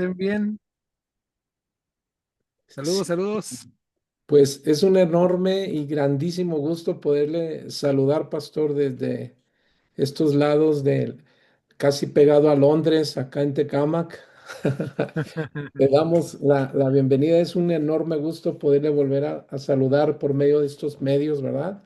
estén bien. Saludos, Sí, saludos. pues es un enorme y grandísimo gusto poderle saludar, pastor, desde estos lados del casi pegado a Londres, acá en Tecámac. Le damos la bienvenida. Es un enorme gusto poderle volver a saludar por medio de estos medios, ¿verdad?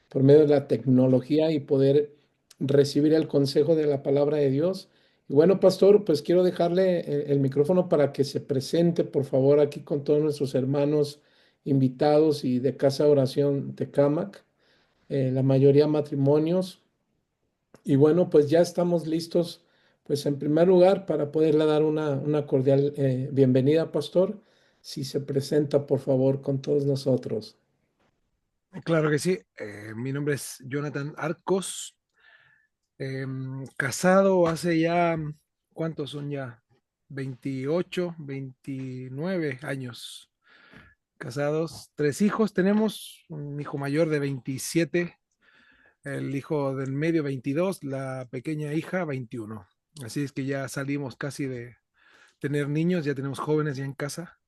Por medio de la tecnología y poder recibir el consejo de la palabra de Dios. Y bueno, pastor, pues quiero dejarle el micrófono para que se presente, por favor, aquí con todos nuestros hermanos invitados y de Casa de Oración Tecámac, la mayoría matrimonios. Y bueno, pues ya estamos listos, pues en primer lugar, para poderle dar una cordial bienvenida, pastor. Si se presenta, por favor, con todos nosotros. Claro que sí. Mi nombre es Jonathan Arcos. Casado hace ya, ¿cuántos son ya? 28, 29 años. Casados, tres hijos. Tenemos un hijo mayor de 27, el hijo del medio 22, la pequeña hija 21. Así es que ya salimos casi de tener niños, ya tenemos jóvenes ya en casa.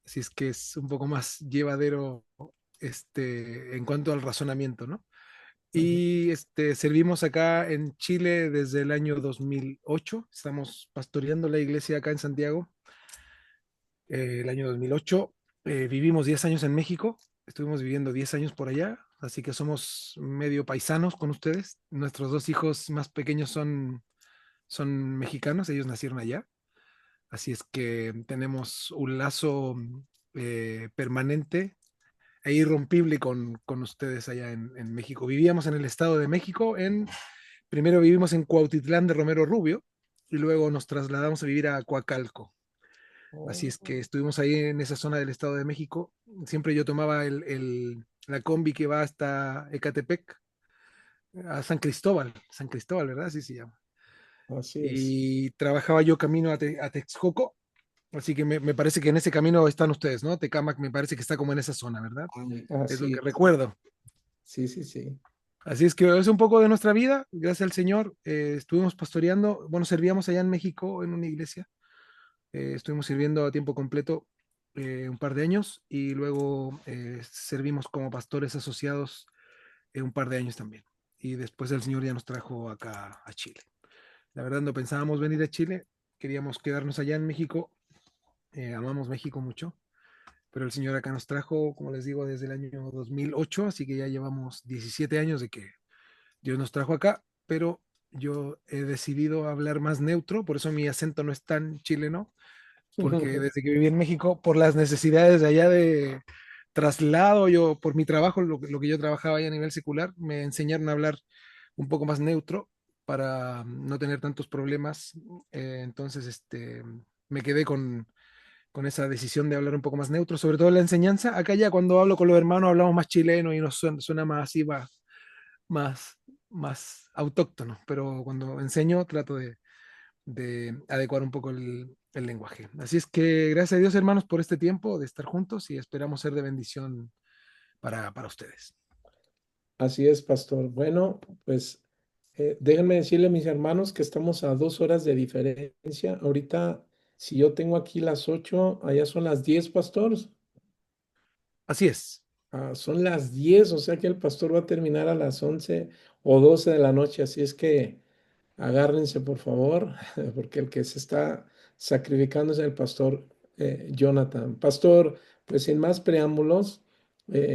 Así es que es un poco más llevadero en cuanto al razonamiento, ¿no? Ujú. Y servimos acá en Chile desde el año 2008. Estamos pastoreando la iglesia acá en Santiago. El año 2008 vivimos 10 años en México. Estuvimos viviendo 10 años por allá. Así que somos medio paisanos con ustedes. Nuestros dos hijos más pequeños son mexicanos. Ellos nacieron allá. Así es que tenemos un lazo permanente e irrompible con ustedes allá en México. Vivíamos en el Estado de México, primero vivimos en Cuautitlán de Romero Rubio y luego nos trasladamos a vivir a Coacalco. Así es que estuvimos ahí en esa zona del Estado de México. Siempre yo tomaba la combi que va hasta Ecatepec, a San Cristóbal, ¿verdad? Así se llama. Así es. Y trabajaba yo camino a Texcoco. Así que me parece que en ese camino están ustedes, ¿no? Tecámac me parece que está como en esa zona, ¿verdad? Es lo Así que es. recuerdo. Sí, sí, sí. Así es que es un poco de nuestra vida, gracias al Señor. Estuvimos pastoreando, bueno, servíamos allá en México en una iglesia. Estuvimos sirviendo a tiempo completo un par de años y luego servimos como pastores asociados un par de años también. Y después el Señor ya nos trajo acá a Chile. La verdad no pensábamos venir a Chile, queríamos quedarnos allá en México. Amamos México mucho, pero el Señor acá nos trajo, como les digo, desde el año 2008, así que ya llevamos 17 años de que Dios nos trajo acá, pero yo he decidido hablar más neutro, por eso mi acento no es tan chileno, porque desde que viví en México, por las necesidades de allá de traslado, yo, por mi trabajo, lo que yo trabajaba allá a nivel secular, me enseñaron a hablar un poco más neutro para no tener tantos problemas. Entonces, me quedé con esa decisión de hablar un poco más neutro, sobre todo en la enseñanza. Acá ya cuando hablo con los hermanos hablamos más chileno y nos suena más así, más, más autóctono, pero cuando enseño trato de adecuar un poco el lenguaje. Así es que gracias a Dios, hermanos, por este tiempo de estar juntos y esperamos ser de bendición para ustedes. Así es, pastor. Bueno, pues déjenme decirle, mis hermanos, que estamos a 2 horas de diferencia. Ahorita, si yo tengo aquí las 8, allá son las 10, pastores. Así es. Son las 10, o sea que el pastor va a terminar a las 11 o 12 de la noche. Así es que agárrense, por favor, porque el que se está sacrificando es el pastor Jonathan. Pastor, pues sin más preámbulos,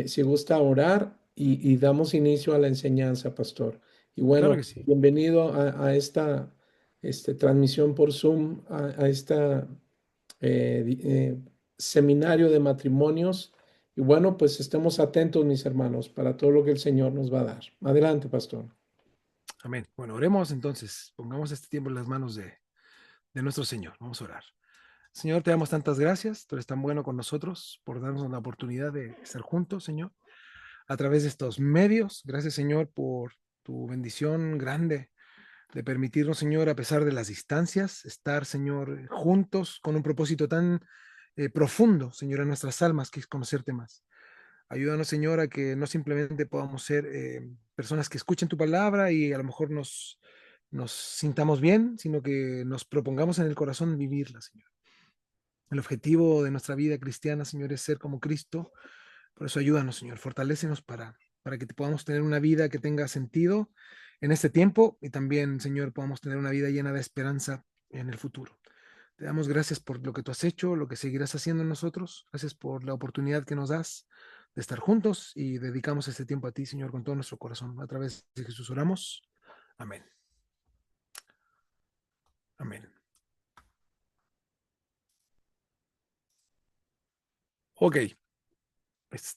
si gusta orar y damos inicio a la enseñanza, pastor. Y Claro bueno, que sí. bienvenido a esta transmisión por Zoom, a esta seminario de matrimonios. Y bueno, pues estemos atentos, mis hermanos, para todo lo que el Señor nos va a dar. Adelante, pastor. Amén. Bueno, oremos entonces. Pongamos este tiempo en las manos de nuestro Señor. Vamos a orar. Señor, te damos tantas gracias. Tú eres tan bueno con nosotros por darnos la oportunidad de estar juntos, Señor, a través de estos medios. Gracias, Señor, por tu bendición grande de permitirnos, Señor, a pesar de las distancias, estar, Señor, juntos con un propósito tan profundo, Señor, en nuestras almas, que es conocerte más. Ayúdanos, Señor, a que no simplemente podamos ser personas que escuchen tu palabra y a lo mejor nos sintamos bien, sino que nos propongamos en el corazón vivirla, Señor. El objetivo de nuestra vida cristiana, Señor, es ser como Cristo. Por eso ayúdanos, Señor, fortalécenos para que podamos tener una vida que tenga sentido en este tiempo y también, Señor, podamos tener una vida llena de esperanza en el futuro. Te damos gracias por lo que tú has hecho, lo que seguirás haciendo en nosotros. Gracias por la oportunidad que nos das de estar juntos y dedicamos este tiempo a ti, Señor, con todo nuestro corazón. A través de Jesús oramos. Amén. Amén. Ok,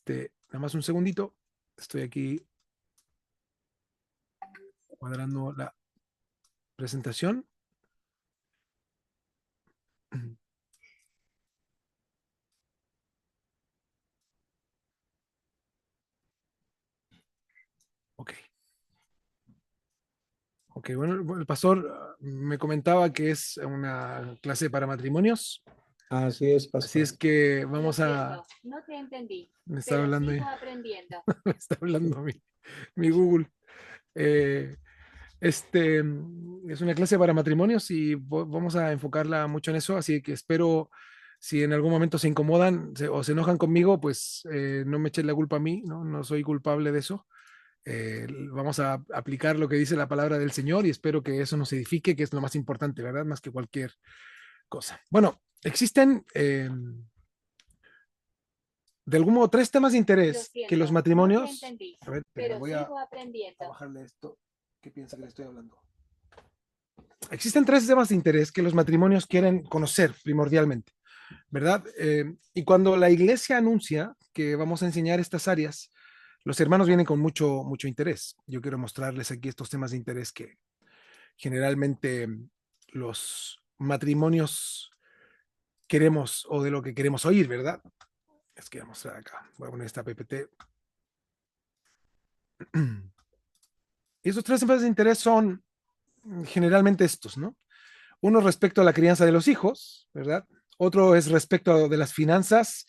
nada más un segundito. Estoy aquí cuadrando la presentación. Ok. Ok, bueno, el pastor me comentaba que es una clase para matrimonios, Así es, así es pastor. que vamos a... No te entendí, Me está pero hablando, sigo aprendiendo. me está hablando mi Google. Eh, es una clase para matrimonios y vamos a enfocarla mucho en eso, así que espero si en algún momento se incomodan o se enojan conmigo, pues no me echen la culpa a mí, ¿no? No soy culpable de eso. Vamos a aplicar lo que dice la palabra del Señor y espero que eso nos edifique, que es lo más importante, ¿verdad? Más que cualquier cosa. Bueno, existen de algún modo tres temas de Lo interés que los siento, no te matrimonios... entendí, A ver, espera, pero voy sigo a aprendiendo. bajarle esto. ¿Qué piensa que le estoy hablando? Existen tres temas de interés que los matrimonios quieren conocer primordialmente, ¿verdad? Y cuando la iglesia anuncia que vamos a enseñar estas áreas, los hermanos vienen con mucho interés. Yo quiero mostrarles aquí estos temas de interés que generalmente los matrimonios queremos o de lo que queremos oír, ¿verdad? Es que voy a mostrar acá. Voy a poner esta PPT. Y esos tres temas de interés son generalmente estos, ¿no? Uno respecto a la crianza de los hijos, ¿verdad? Otro es respecto de las finanzas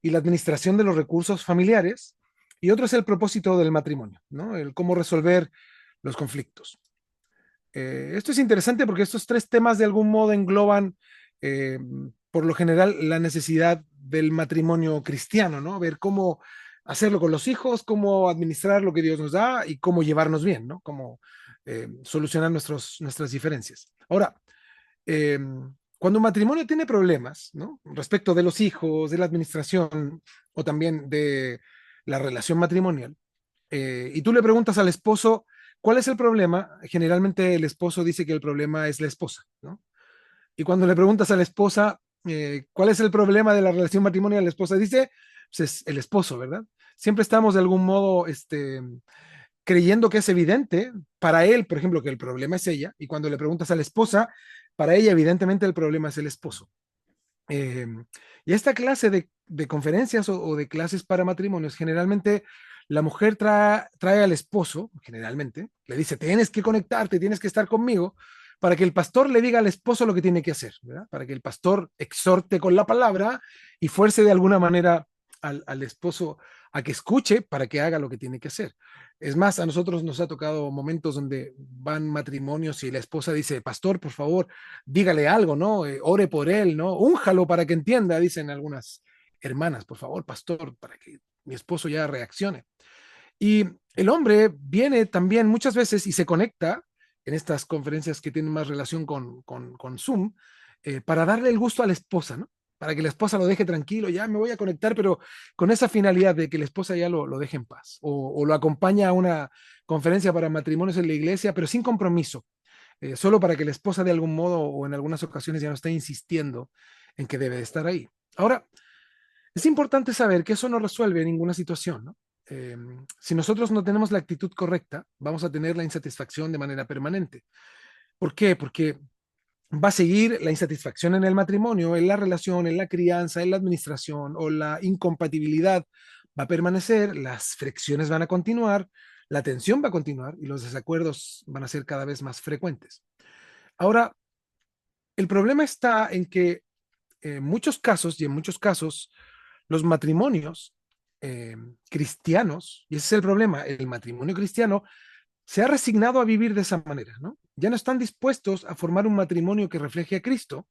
y la administración de los recursos familiares. Y otro es el propósito del matrimonio, ¿no? El cómo resolver los conflictos. Esto es interesante porque estos tres temas de algún modo engloban, eh, por lo general, la necesidad del matrimonio cristiano, ¿no? Ver cómo hacerlo con los hijos, cómo administrar lo que Dios nos da y cómo llevarnos bien, ¿no? Cómo solucionar nuestras diferencias. Ahora, eh, cuando un matrimonio tiene problemas, ¿no? Respecto de los hijos, de la administración o también de la relación matrimonial, y tú le preguntas al esposo, ¿cuál es el problema? Generalmente el esposo dice que el problema es la esposa, ¿no? Y cuando le preguntas a la esposa, ¿cuál es el problema de la relación matrimonial? La esposa dice, pues es el esposo, ¿verdad? Siempre estamos de algún modo, creyendo que es evidente para él, por ejemplo, que el problema es ella, y cuando le preguntas a la esposa, para ella evidentemente el problema es el esposo. Eh, y esta clase de conferencias o de clases para matrimonios, generalmente la mujer trae al esposo, generalmente, le dice, tienes que conectarte, tienes que estar conmigo, para que el pastor le diga al esposo lo que tiene que hacer, ¿verdad? Para que el pastor exhorte con la palabra y fuerce de alguna manera al esposo a que escuche para que haga lo que tiene que hacer. Es más, a nosotros nos ha tocado momentos donde van matrimonios y la esposa dice, pastor, por favor, dígale algo, ¿no? Ore por él, ¿no? Únjalo para que entienda, dicen algunas hermanas, por favor, pastor, para que mi esposo ya reaccione. Y el hombre viene también muchas veces y se conecta en estas conferencias que tienen más relación con Zoom, para darle el gusto a la esposa, ¿no? Para que la esposa lo deje tranquilo, ya me voy a conectar, pero con esa finalidad de que la esposa ya lo deje en paz. O lo acompaña a una conferencia para matrimonios en la iglesia, pero sin compromiso, solo para que la esposa de algún modo o en algunas ocasiones ya no esté insistiendo en que debe de estar ahí. Ahora, es importante saber que eso no resuelve ninguna situación, ¿no? Si nosotros no tenemos la actitud correcta, vamos a tener la insatisfacción de manera permanente. ¿Por qué? Porque va a seguir la insatisfacción en el matrimonio, en la relación, en la crianza, en la administración o la incompatibilidad va a permanecer, las fricciones van a continuar, la tensión va a continuar y los desacuerdos van a ser cada vez más frecuentes. Ahora, el problema está en que en muchos casos y en muchos casos los matrimonios cristianos, y ese es el problema, el matrimonio cristiano se ha resignado a vivir de esa manera, ¿no? Ya no están dispuestos a formar un matrimonio que refleje a Cristo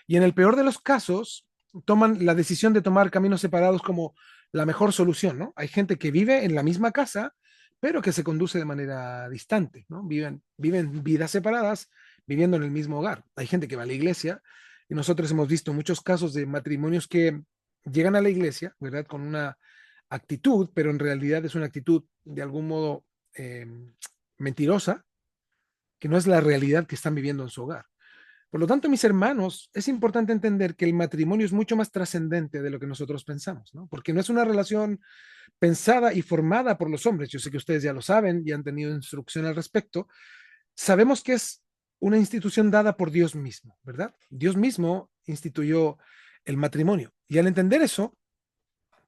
y en el peor de los casos toman la decisión de tomar caminos separados como la mejor solución, ¿no? Hay gente que vive en la misma casa, pero que se conduce de manera distante, ¿no? Viven vidas separadas, viviendo en el mismo hogar. Hay gente que va a la iglesia y nosotros hemos visto muchos casos de matrimonios que llegan a la iglesia, ¿verdad? Con una actitud, pero en realidad es una actitud de algún modo eh, mentirosa, que no es la realidad que están viviendo en su hogar. Por lo tanto, mis hermanos, es importante entender que el matrimonio es mucho más trascendente de lo que nosotros pensamos, ¿no? Porque no es una relación pensada y formada por los hombres. Yo sé que ustedes ya lo saben y han tenido instrucción al respecto. Sabemos que es una institución dada por Dios mismo, ¿verdad? Dios mismo instituyó el matrimonio. Y al entender eso,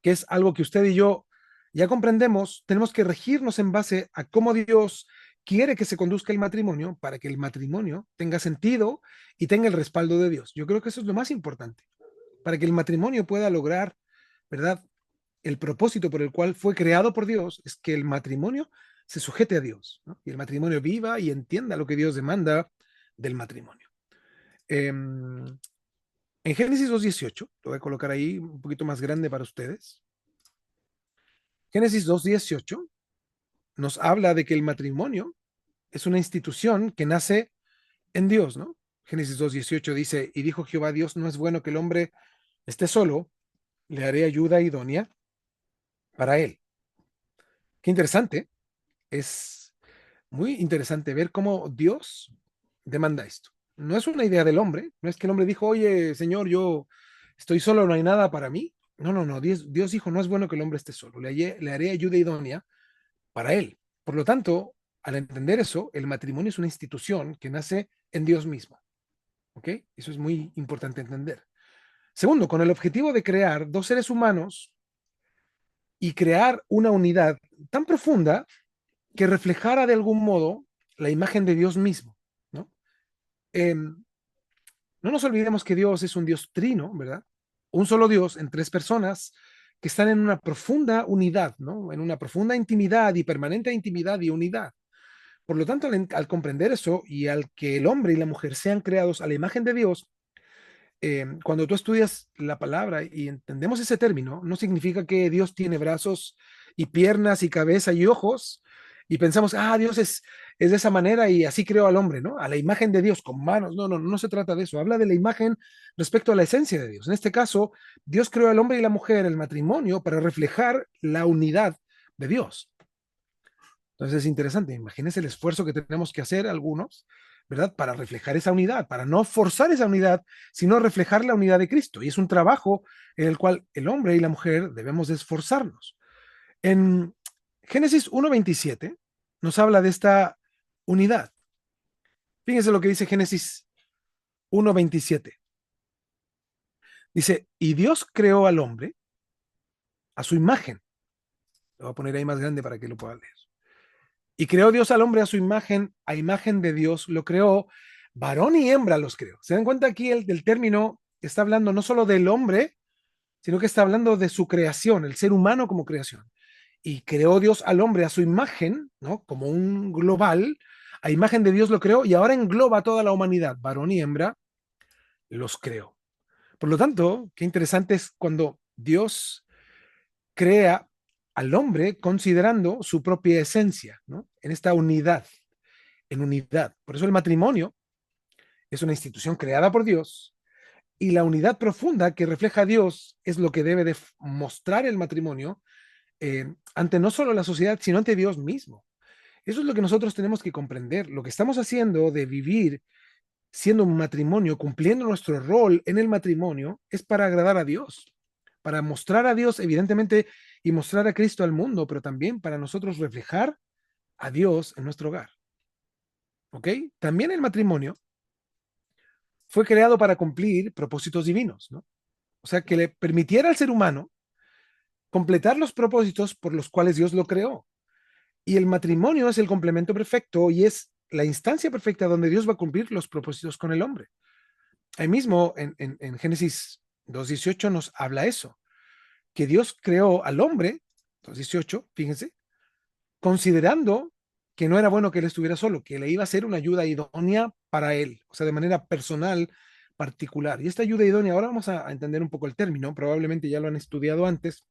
que es algo que usted y yo ya comprendemos, tenemos que regirnos en base a cómo Dios quiere que se conduzca el matrimonio para que el matrimonio tenga sentido y tenga el respaldo de Dios. Yo creo que eso es lo más importante, para que el matrimonio pueda lograr, ¿verdad? El propósito por el cual fue creado por Dios es que el matrimonio se sujete a Dios, ¿no? Y el matrimonio viva y entienda lo que Dios demanda del matrimonio. En Génesis 2:18, lo voy a colocar ahí un poquito más grande para ustedes. Génesis 2:18 nos habla de que el matrimonio es una institución que nace en Dios, ¿no? Génesis 2:18 dice, y dijo Jehová Dios, no es bueno que el hombre esté solo, le haré ayuda idónea para él. Qué interesante, es muy interesante ver cómo Dios demanda esto. No es una idea del hombre, no es que el hombre dijo, oye, Señor, yo estoy solo, no hay nada para mí. No, no, no, Dios dijo, no es bueno que el hombre esté solo, le haré ayuda idónea para él. Por lo tanto, al entender eso, el matrimonio es una institución que nace en Dios mismo. ¿Ok? Eso es muy importante entender. Segundo, con el objetivo de crear dos seres humanos y crear una unidad tan profunda que reflejara de algún modo la imagen de Dios mismo, ¿no? Eh, no nos olvidemos que Dios es un Dios trino, ¿verdad? Un solo Dios en tres personas que están en una profunda unidad, ¿no? En una profunda intimidad y permanente intimidad y unidad. Por lo tanto, al comprender eso y al que el hombre y la mujer sean creados a la imagen de Dios, cuando tú estudias la palabra y entendemos ese término, no significa que Dios tiene brazos y piernas y cabeza y ojos y pensamos, Dios es de esa manera y así creó al hombre, ¿no? A la imagen de Dios con manos. No, no, no se trata de eso. Habla de la imagen respecto a la esencia de Dios. En este caso, Dios creó al hombre y la mujer, el matrimonio, para reflejar la unidad de Dios. Entonces es interesante, imagínense el esfuerzo que tenemos que hacer algunos, ¿verdad? Para reflejar esa unidad, para no forzar esa unidad, sino reflejar la unidad de Cristo. Y es un trabajo en el cual el hombre y la mujer debemos de esforzarnos. En Génesis 1:27 nos habla de esta unidad. Fíjense lo que dice Génesis 1:27. Dice, y Dios creó al hombre a su imagen. Lo voy a poner ahí más grande para que lo puedan leer. Y creó Dios al hombre a su imagen, a imagen de Dios lo creó, varón y hembra los creó. ¿Se dan cuenta aquí del término? Está hablando no solo del hombre, sino que está hablando de su creación, el ser humano como creación. Y creó Dios al hombre a su imagen, ¿no? Como un global, a imagen de Dios lo creó y ahora engloba a toda la humanidad, varón y hembra los creó. Por lo tanto, qué interesante es cuando Dios crea al hombre considerando su propia esencia, ¿no? En esta unidad, en unidad. Por eso el matrimonio es una institución creada por Dios y la unidad profunda que refleja a Dios es lo que debe de mostrar el matrimonio ante no solo la sociedad, sino ante Dios mismo. Eso es lo que nosotros tenemos que comprender. Lo que estamos haciendo de vivir siendo un matrimonio, cumpliendo nuestro rol en el matrimonio, es para agradar a Dios, para mostrar a Dios, evidentemente, y mostrar a Cristo al mundo, pero también para nosotros reflejar a Dios en nuestro hogar. ¿Ok? También el matrimonio fue creado para cumplir propósitos divinos, ¿no? O sea, que le permitiera al ser humano completar los propósitos por los cuales Dios lo creó. Y el matrimonio es el complemento perfecto y es la instancia perfecta donde Dios va a cumplir los propósitos con el hombre. Ahí mismo en Génesis 2:18 nos habla eso, que Dios creó al hombre, 2:18, fíjense, considerando que no era bueno que él estuviera solo, que le iba a ser una ayuda idónea para él, o sea, de manera personal, particular. Y esta ayuda idónea, ahora vamos a entender un poco el término, probablemente ya lo han estudiado antes,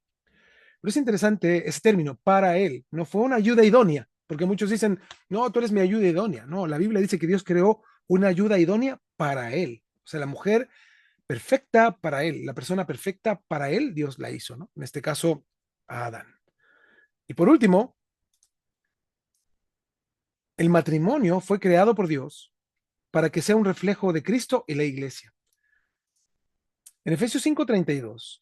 pero es interesante ese término, para él, no fue una ayuda idónea, porque muchos dicen, no, tú eres mi ayuda idónea. No, la Biblia dice que Dios creó una ayuda idónea para él. O sea, la mujer perfecta para él, la persona perfecta para él, Dios la hizo, ¿no? En este caso, a Adán. Y por último, el matrimonio fue creado por Dios para que sea un reflejo de Cristo y la iglesia. En Efesios 5:32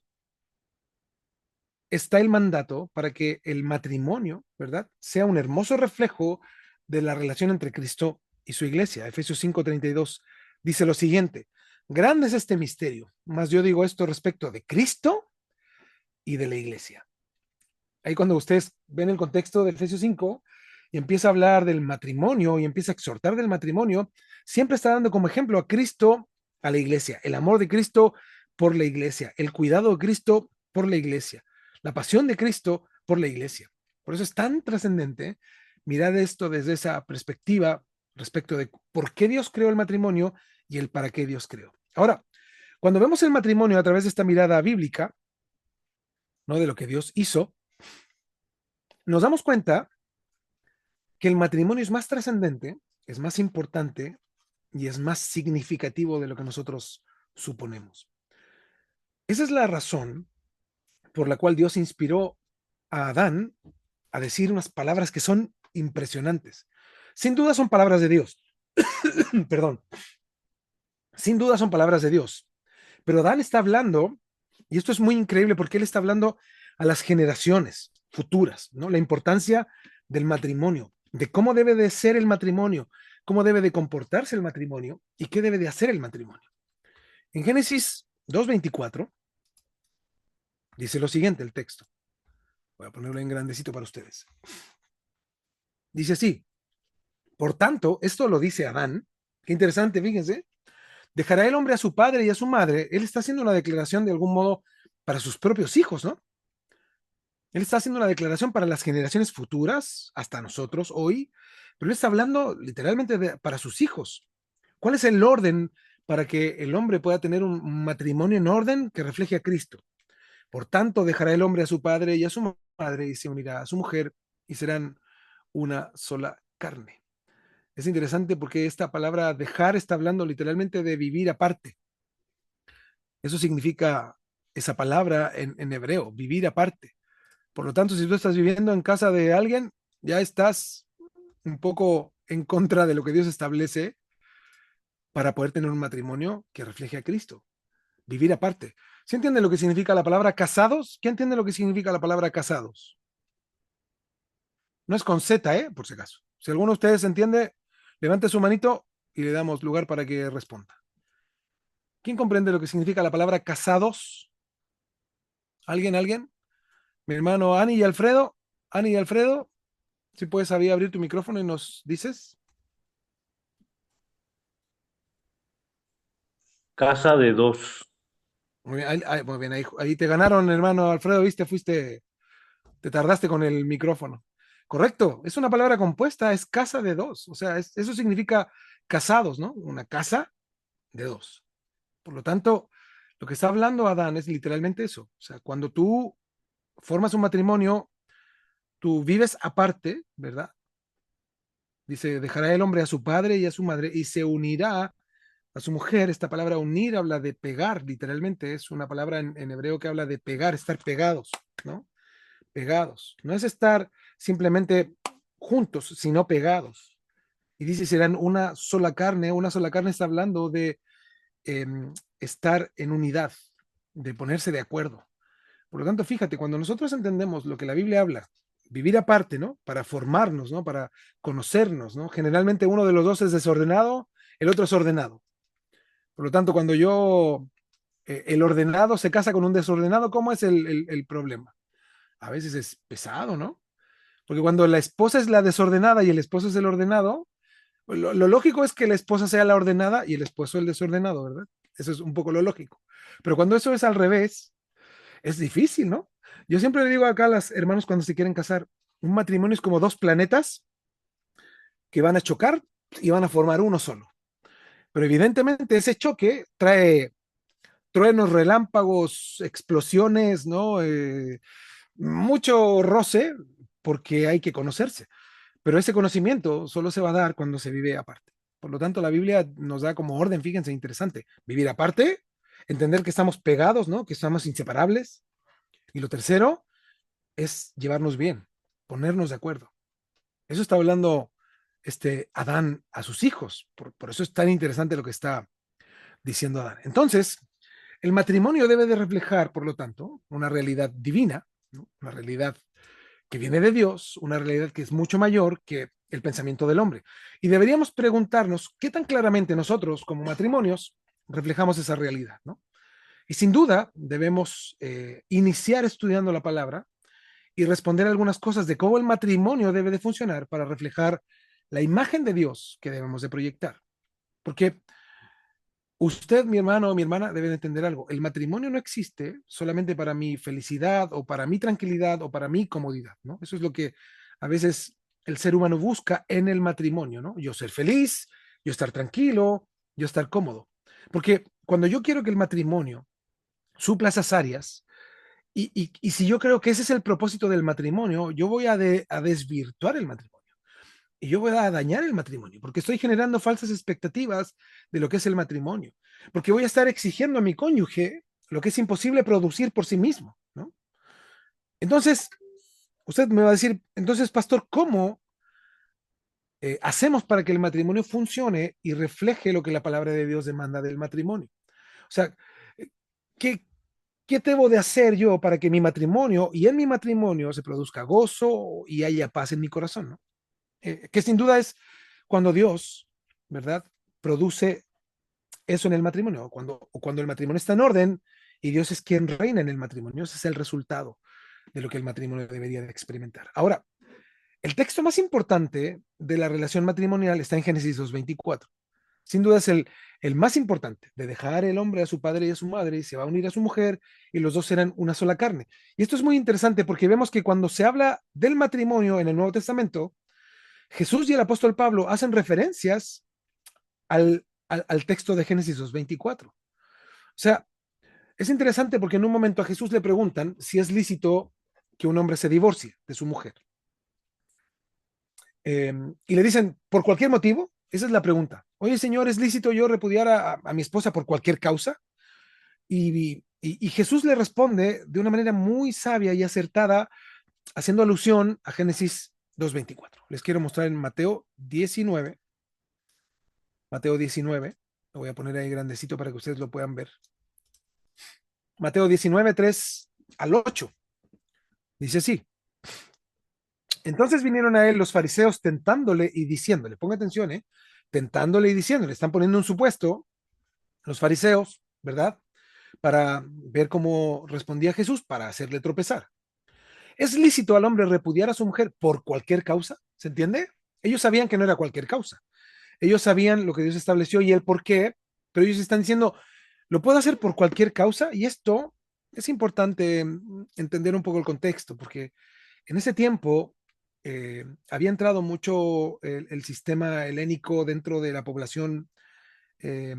está el mandato para que el matrimonio, ¿verdad?, sea un hermoso reflejo de la relación entre Cristo y su iglesia. Efesios 5:32 dice lo siguiente: grande es este misterio, mas yo digo esto respecto de Cristo y de la iglesia. Ahí cuando ustedes ven el contexto de Efesios 5 y empieza a hablar del matrimonio y empieza a exhortar del matrimonio, siempre está dando como ejemplo a Cristo, a la iglesia, el amor de Cristo por la iglesia, el cuidado de Cristo por la iglesia, la pasión de Cristo por la iglesia. Por eso es tan trascendente mirar esto desde esa perspectiva respecto de por qué Dios creó el matrimonio y el para qué Dios creó. Ahora, cuando vemos el matrimonio a través de esta mirada bíblica, ¿no?, de lo que Dios hizo, nos damos cuenta que el matrimonio es más trascendente, es más importante y es más significativo de lo que nosotros suponemos. Esa es la razón por la cual Dios inspiró a Adán a decir unas palabras que son impresionantes. Sin duda son palabras de Dios. Perdón. Sin duda son palabras de Dios. Pero Adán está hablando, y esto es muy increíble porque él está hablando a las generaciones futuras, ¿no? La importancia del matrimonio, de cómo debe de ser el matrimonio, cómo debe de comportarse el matrimonio y qué debe de hacer el matrimonio. En Génesis 2:24 dice lo siguiente el texto. Voy a ponerlo en grandecito para ustedes. Dice así: por tanto, esto lo dice Adán. Qué interesante, fíjense. Dejará el hombre a su padre y a su madre. Él está haciendo una declaración de algún modo para sus propios hijos, ¿no? Él está haciendo una declaración para las generaciones futuras, hasta nosotros hoy, pero él está hablando literalmente para sus hijos. ¿Cuál es el orden para que el hombre pueda tener un matrimonio en orden que refleje a Cristo? Por tanto, dejará el hombre a su padre y a su madre y se unirá a su mujer y serán una sola carne. Es interesante porque esta palabra dejar está hablando literalmente de vivir aparte. Eso significa esa palabra en hebreo, vivir aparte. Por lo tanto, si tú estás viviendo en casa de alguien, ya estás un poco en contra de lo que Dios establece para poder tener un matrimonio que refleje a Cristo. Vivir aparte. ¿Sí entiende lo que significa la palabra casados? ¿Quién entiende lo que significa la palabra casados? No es con Z, ¿eh? Por si acaso. Si alguno de ustedes entiende, levante su manito y le damos lugar para que responda. ¿Quién comprende lo que significa la palabra casados? ¿Alguien? ¿Alguien? Mi hermano Ani y Alfredo. Ani y Alfredo, si puedes abrir tu micrófono y nos dices. Casa de dos. Muy bien, muy bien, ahí te ganaron, hermano Alfredo, viste, te tardaste con el micrófono. Correcto, es una palabra compuesta, es casa de dos, o sea, eso significa casados, ¿no? Una casa de dos. Por lo tanto, lo que está hablando Adán es literalmente eso. O sea, cuando tú formas un matrimonio, tú vives aparte, ¿verdad? Dice, dejará el hombre a su padre y a su madre y se unirá a su mujer. Esta palabra unir habla de pegar, literalmente. Es una palabra en hebreo que habla de pegar, estar pegados, ¿no? Pegados. No es estar simplemente juntos, sino pegados. Y dice, serán una sola carne. Una sola carne está hablando de eh, estar en unidad, de ponerse de acuerdo. Por lo tanto, fíjate, cuando nosotros entendemos lo que la Biblia habla, vivir aparte, ¿no? Para formarnos, ¿no? Para conocernos, ¿no? Generalmente uno de los dos es desordenado, el otro es ordenado. Por lo tanto, cuando el ordenado se casa con un desordenado, ¿cómo es el problema? A veces es pesado, ¿no? Porque cuando la esposa es la desordenada y el esposo es el ordenado, lo lógico es que la esposa sea la ordenada y el esposo el desordenado, ¿verdad? Eso es un poco lo lógico. Pero cuando eso es al revés, es difícil, ¿no? Yo siempre le digo acá a los hermanos cuando se quieren casar, un matrimonio es como dos planetas que van a chocar y van a formar uno solo. Pero evidentemente ese choque trae truenos, relámpagos, explosiones, ¿no? Mucho roce, porque hay que conocerse. Pero ese conocimiento solo se va a dar cuando se vive aparte. Por lo tanto, la Biblia nos da como orden, fíjense, interesante, vivir aparte, entender que estamos pegados, ¿no? Que estamos inseparables. Y lo tercero es llevarnos bien, ponernos de acuerdo. Eso está hablando Adán a sus hijos. Por eso es tan interesante lo que está diciendo Adán. Entonces, el matrimonio debe de reflejar, por lo tanto, una realidad divina, ¿no? Una realidad que viene de Dios, una realidad que es mucho mayor que el pensamiento del hombre. Y deberíamos preguntarnos qué tan claramente nosotros, como matrimonios, reflejamos esa realidad, ¿no? Y sin duda debemos iniciar estudiando la palabra y responder algunas cosas de cómo el matrimonio debe de funcionar para reflejar la imagen de Dios que debemos de proyectar. Porque usted, mi hermano o mi hermana, deben entender algo. El matrimonio no existe solamente para mi felicidad o para mi tranquilidad o para mi comodidad, ¿no? Eso es lo que a veces el ser humano busca en el matrimonio, ¿no? Yo ser feliz, yo estar tranquilo, yo estar cómodo. Porque cuando yo quiero que el matrimonio supla esas áreas, y si yo creo que ese es el propósito del matrimonio, yo voy a desvirtuar el matrimonio. Y yo voy a dañar el matrimonio, porque estoy generando falsas expectativas de lo que es el matrimonio, porque voy a estar exigiendo a mi cónyuge lo que es imposible producir por sí mismo, ¿no? Entonces, usted me va a decir, entonces, pastor, ¿cómo hacemos para que el matrimonio funcione y refleje lo que la palabra de Dios demanda del matrimonio? O sea, eh, ¿qué, ¿qué debo de hacer yo para que mi matrimonio y en mi matrimonio se produzca gozo y haya paz en mi corazón, ¿no? Que sin duda es cuando Dios, ¿verdad? Produce eso en el matrimonio, o cuando el matrimonio está en orden y Dios es quien reina en el matrimonio. Ese es el resultado de lo que el matrimonio debería de experimentar. Ahora, el texto más importante de la relación matrimonial está en Génesis 2:24. Sin duda es el más importante, de dejar el hombre a su padre y a su madre y se va a unir a su mujer y los dos serán una sola carne. Y esto es muy interesante porque vemos que cuando se habla del matrimonio en el Nuevo Testamento, Jesús y el apóstol Pablo hacen referencias al texto de Génesis 2:24. O sea, es interesante porque en un momento a Jesús le preguntan si es lícito que un hombre se divorcie de su mujer. Y le dicen, ¿por cualquier motivo? Esa es la pregunta. Oye, señor, ¿es lícito yo repudiar a mi esposa por cualquier causa? Y Jesús le responde de una manera muy sabia y acertada, haciendo alusión a Génesis 2:24. Les quiero mostrar en Mateo 19. Mateo 19, lo voy a poner ahí grandecito para que ustedes lo puedan ver. Mateo 19, 3 al 8. Dice así. Entonces vinieron a él los fariseos tentándole y diciéndole, ponga atención, tentándole y diciéndole, están poniendo un supuesto, los fariseos, ¿verdad? Para ver cómo respondía Jesús, para hacerle tropezar. ¿Es lícito al hombre repudiar a su mujer por cualquier causa? ¿Se entiende? Ellos sabían que no era cualquier causa. Ellos sabían lo que Dios estableció y el por qué, pero ellos están diciendo, lo puedo hacer por cualquier causa, y esto es importante entender un poco el contexto, porque en ese tiempo había entrado mucho el sistema helénico dentro de la población eh,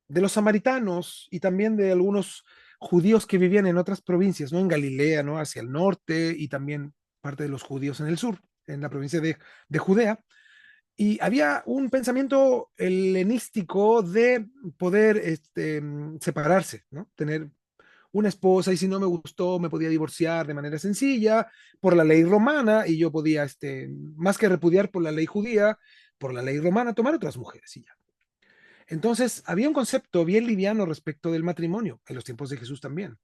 de los samaritanos y también de algunos judíos que vivían en otras provincias, ¿no? En Galilea, ¿no? Hacia el norte, y también parte de los judíos en el sur, en la provincia de Judea. Y había un pensamiento helenístico de poder separarse, ¿no? Tener una esposa, y si no me gustó me podía divorciar de manera sencilla por la ley romana, y yo podía, más que repudiar por la ley judía, por la ley romana, tomar otras mujeres y ya. Entonces, había un concepto bien liviano respecto del matrimonio en los tiempos de Jesús también.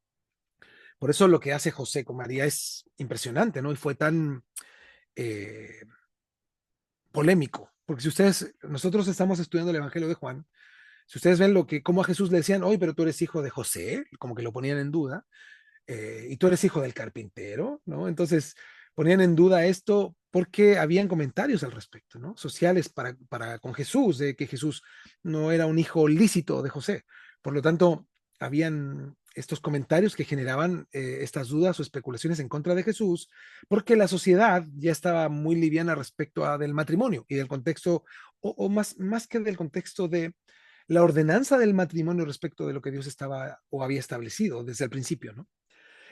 Por eso lo que hace José con María es impresionante, ¿no? Y fue tan eh, polémico, porque si ustedes, nosotros estamos estudiando el Evangelio de Juan, si ustedes ven cómo a Jesús le decían, oye, pero tú eres hijo de José, como que lo ponían en duda, y tú eres hijo del carpintero, ¿no? Entonces ponían en duda esto porque habían comentarios al respecto, ¿no? Sociales con Jesús, de que Jesús no era un hijo lícito de José. Por lo tanto, habían estos comentarios que generaban estas dudas o especulaciones en contra de Jesús, porque la sociedad ya estaba muy liviana respecto a del matrimonio y del contexto, o más que del contexto de la ordenanza del matrimonio respecto de lo que Dios estaba o había establecido desde el principio, ¿no?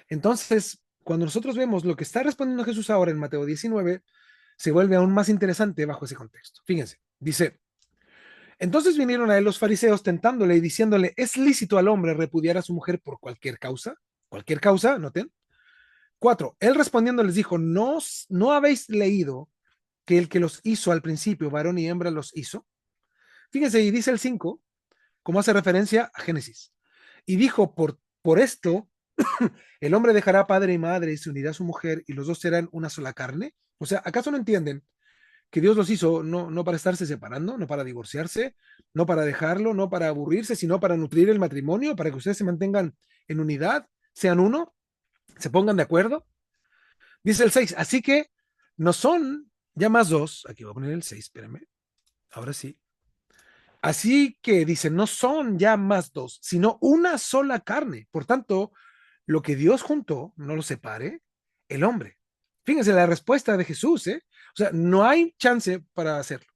Entonces, cuando nosotros vemos lo que está respondiendo Jesús ahora en Mateo 19, se vuelve aún más interesante bajo ese contexto. Fíjense, dice, entonces vinieron a él los fariseos tentándole y diciéndole, ¿es lícito al hombre repudiar a su mujer por cualquier causa? Cualquier causa, noten. 4. Él respondiendo les dijo, ¿no habéis leído que el que los hizo al principio, varón y hembra, los hizo? Fíjense, y dice el 5, como hace referencia a Génesis. Y dijo, por esto, el hombre dejará padre y madre y se unirá a su mujer y los dos serán una sola carne. O sea, ¿acaso no entienden que Dios los hizo no para estarse separando, no para divorciarse, no para dejarlo, no para aburrirse, sino para nutrir el matrimonio, para que ustedes se mantengan en unidad, sean uno, se pongan de acuerdo? Dice el 6, así que no son ya más dos, aquí voy a poner el 6, espérenme, ahora sí. Así que dice, no son ya más dos, sino una sola carne. Por tanto, lo que Dios juntó, no lo separe el hombre. Fíjense la respuesta de Jesús, ¿eh? O sea, no hay chance para hacerlo,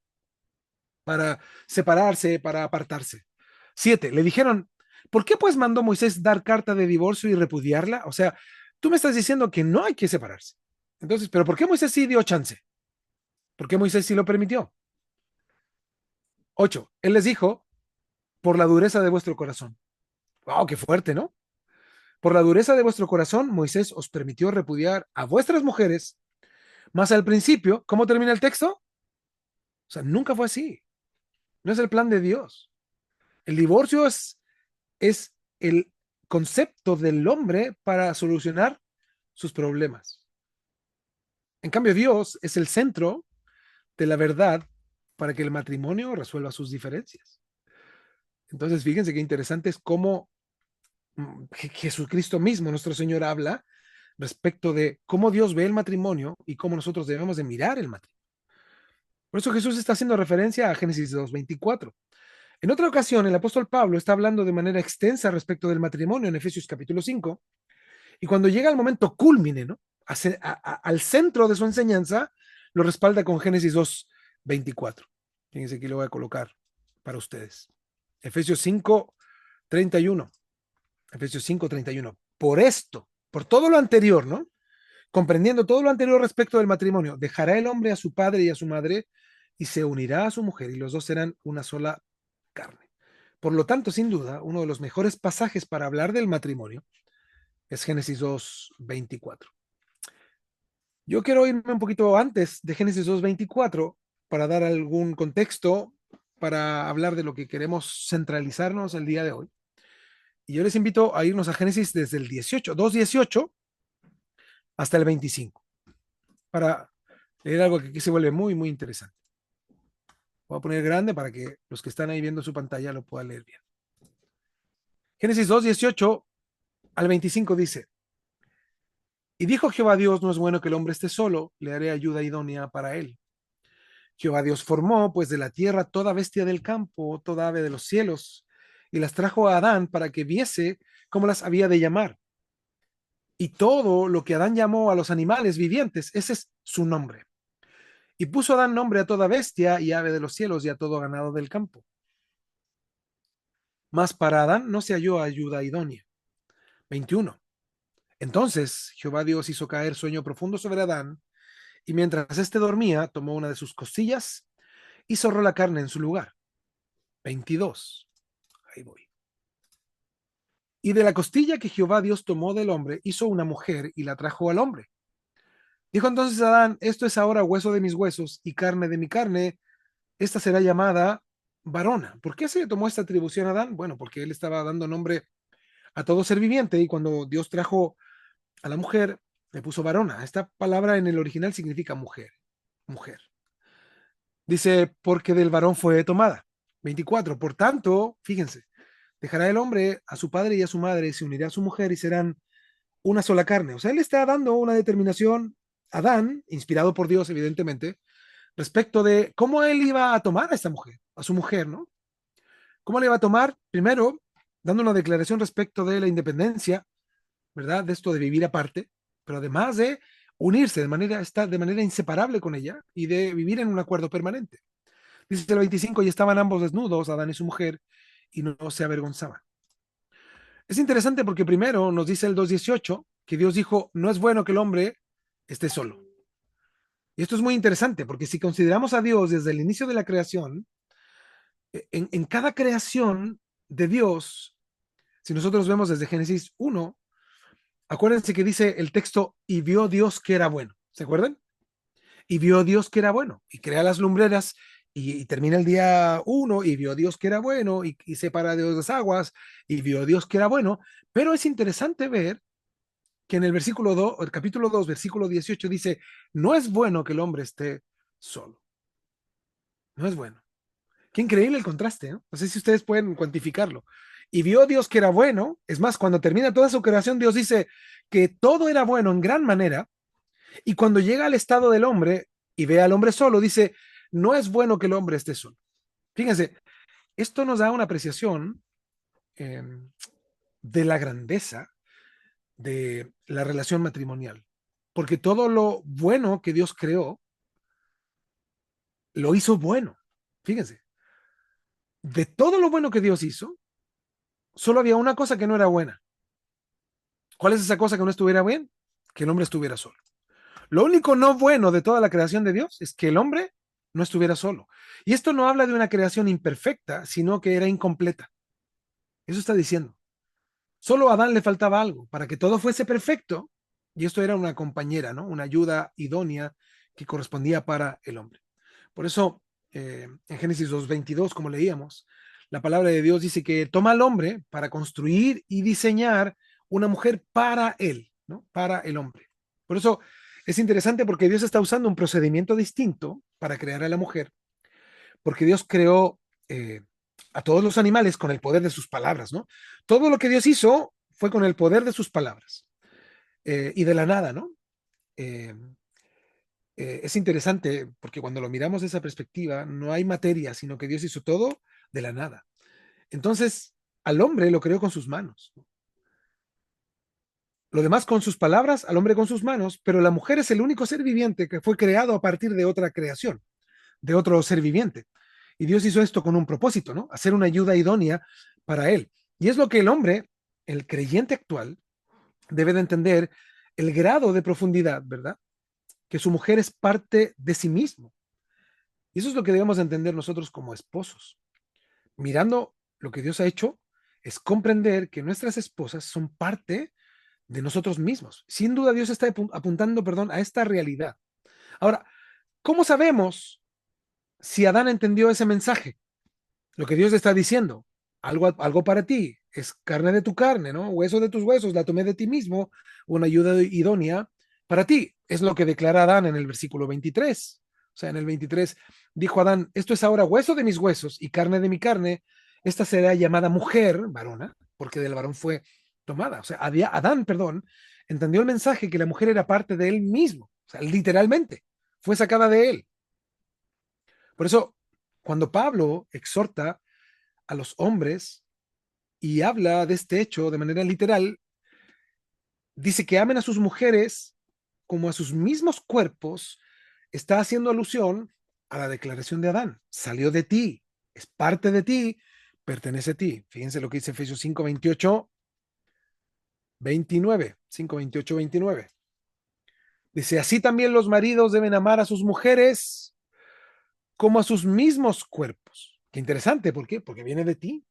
para separarse, para apartarse. 7, le dijeron, ¿por qué pues mandó Moisés dar carta de divorcio y repudiarla? O sea, tú me estás diciendo que no hay que separarse. Entonces, ¿pero por qué Moisés sí dio chance? ¿Por qué Moisés sí lo permitió? 8, él les dijo, por la dureza de vuestro corazón. Wow, qué fuerte, ¿no? Por la dureza de vuestro corazón, Moisés os permitió repudiar a vuestras mujeres, mas al principio, ¿cómo termina el texto? O sea, nunca fue así. No es el plan de Dios. El divorcio es el concepto del hombre para solucionar sus problemas. En cambio, Dios es el centro de la verdad para que el matrimonio resuelva sus diferencias. Entonces, fíjense qué interesante es cómo Jesucristo mismo, nuestro Señor, habla respecto de cómo Dios ve el matrimonio y cómo nosotros debemos de mirar el matrimonio. Por eso Jesús está haciendo referencia a Génesis 2:24. En otra ocasión, el apóstol Pablo está hablando de manera extensa respecto del matrimonio en Efesios capítulo 5, y cuando llega el momento cúlmine, ¿no? Al centro de su enseñanza, lo respalda con Génesis 2:24. Fíjense, aquí lo voy a colocar para ustedes. Efesios 5:31. Efesios 5:31. Por esto, por todo lo anterior, ¿no? Comprendiendo todo lo anterior respecto del matrimonio, dejará el hombre a su padre y a su madre y se unirá a su mujer y los dos serán una sola carne. Por lo tanto, sin duda, uno de los mejores pasajes para hablar del matrimonio es Génesis 2:24. Yo quiero irme un poquito antes de Génesis 2:24 para dar algún contexto, para hablar de lo que queremos centralizarnos el día de hoy. Y yo les invito a irnos a Génesis desde el 2:18 hasta el 25, para leer algo que aquí se vuelve muy, muy interesante. Voy a poner grande para que los que están ahí viendo su pantalla lo puedan leer bien. Génesis 2:18 al 25 dice, y dijo Jehová Dios, no es bueno que el hombre esté solo, le haré ayuda idónea para él. Jehová Dios formó pues de la tierra toda bestia del campo, toda ave de los cielos, y las trajo a Adán para que viese cómo las había de llamar. Y todo lo que Adán llamó a los animales vivientes, ese es su nombre. Y puso Adán nombre a toda bestia y ave de los cielos y a todo ganado del campo. Mas para Adán no se halló ayuda idónea. 21. Entonces Jehová Dios hizo caer sueño profundo sobre Adán, y mientras éste dormía, tomó una de sus costillas y cerró la carne en su lugar. 22. Ahí voy. Y de la costilla que Jehová Dios tomó del hombre, hizo una mujer y la trajo al hombre. Dijo entonces Adán, esto es ahora hueso de mis huesos y carne de mi carne, esta será llamada varona. ¿Por qué se le tomó esta atribución a Adán? Bueno, porque él estaba dando nombre a todo ser viviente y cuando Dios trajo a la mujer, le puso varona. Esta palabra en el original significa mujer, mujer. Dice, porque del varón fue tomada. 24. Por tanto, fíjense, dejará el hombre a su padre y a su madre, se unirá a su mujer y serán una sola carne. O sea, él está dando una determinación a Adán, inspirado por Dios, evidentemente, respecto de cómo él iba a tomar a esta mujer, a su mujer, ¿no? ¿Cómo le iba a tomar? Primero, dando una declaración respecto de la independencia, ¿verdad? De esto de vivir aparte, pero además de unirse estar de manera inseparable con ella y de vivir en un acuerdo permanente. Dice el 25, y estaban ambos desnudos, Adán y su mujer, y no se avergonzaban. Es interesante porque primero nos dice el 2:18 que Dios dijo, no es bueno que el hombre esté solo. Y esto es muy interesante porque si consideramos a Dios desde el inicio de la creación, en cada creación de Dios, si nosotros vemos desde Génesis 1, acuérdense que dice el texto, y vio Dios que era bueno. ¿Se acuerdan? Y vio Dios que era bueno, y crea las lumbreras, y termina el día 1, y vio Dios que era bueno, y separa Dios las aguas, y vio Dios que era bueno. Pero es interesante ver que en el versículo 2, el capítulo 2, versículo 18 dice, no es bueno que el hombre esté solo. No es bueno. Qué increíble el contraste, ¿no? No sé si ustedes pueden cuantificarlo. Y vio Dios que era bueno. Es más, cuando termina toda su creación, Dios dice que todo era bueno en gran manera. Y cuando llega al estado del hombre y ve al hombre solo, dice, no es bueno que el hombre esté solo. Fíjense, esto nos da una apreciación eh, de la grandeza de la relación matrimonial. Porque todo lo bueno que Dios creó, lo hizo bueno. Fíjense, de todo lo bueno que Dios hizo, solo había una cosa que no era buena. ¿Cuál es esa cosa que no estuviera bien? Que el hombre estuviera solo. Lo único no bueno de toda la creación de Dios es que el hombre no estuviera solo. Y esto no habla de una creación imperfecta, sino que era incompleta. Eso está diciendo. Solo a Adán le faltaba algo para que todo fuese perfecto. Y esto era una compañera, ¿no? Una ayuda idónea que correspondía para el hombre. Por eso, en Génesis 2:22, como leíamos, la palabra de Dios dice que toma al hombre para construir y diseñar una mujer para él, ¿no? Para el hombre. Por eso es interesante porque Dios está usando un procedimiento distinto para crear a la mujer, porque Dios creó a todos los animales con el poder de sus palabras, ¿no? Todo lo que Dios hizo fue con el poder de sus palabras y de la nada, ¿no? Eh, es interesante porque cuando lo miramos de esa perspectiva, no hay materia, sino que Dios hizo todo de la nada. Entonces, al hombre lo creó con sus manos. Lo demás con sus palabras, al hombre con sus manos, pero la mujer es el único ser viviente que fue creado a partir de otra creación, de otro ser viviente. Y Dios hizo esto con un propósito, ¿no? Hacer una ayuda idónea para él. Y es lo que el hombre, el creyente actual, debe de entender el grado de profundidad, ¿verdad? Que su mujer es parte de sí mismo. Y eso es lo que debemos entender nosotros como esposos. Mirando lo que Dios ha hecho, es comprender que nuestras esposas son parte de nosotros mismos. Sin duda Dios está apuntando, perdón, a esta realidad. Ahora, ¿cómo sabemos si Adán entendió ese mensaje? Lo que Dios está diciendo, algo para ti, es carne de tu carne, ¿no? Hueso de tus huesos, la tomé de ti mismo, una ayuda idónea para ti. Es lo que declara Adán en el versículo 23. O sea, en el 23 dijo Adán, esto es ahora hueso de mis huesos y carne de mi carne, esta será llamada mujer, varona, porque del varón fue tomada. O sea, Adán, perdón, entendió el mensaje que la mujer era parte de él mismo, o sea, literalmente, fue sacada de él. Por eso, cuando Pablo exhorta a los hombres y habla de este hecho de manera literal, dice que amen a sus mujeres como a sus mismos cuerpos, está haciendo alusión a la declaración de Adán. Salió de ti, es parte de ti, pertenece a ti. Fíjense lo que dice Efesios 5:28, 29, 5:28, 29. Dice, así también los maridos deben amar a sus mujeres como a sus mismos cuerpos. Qué interesante, ¿por qué? Porque viene de ti.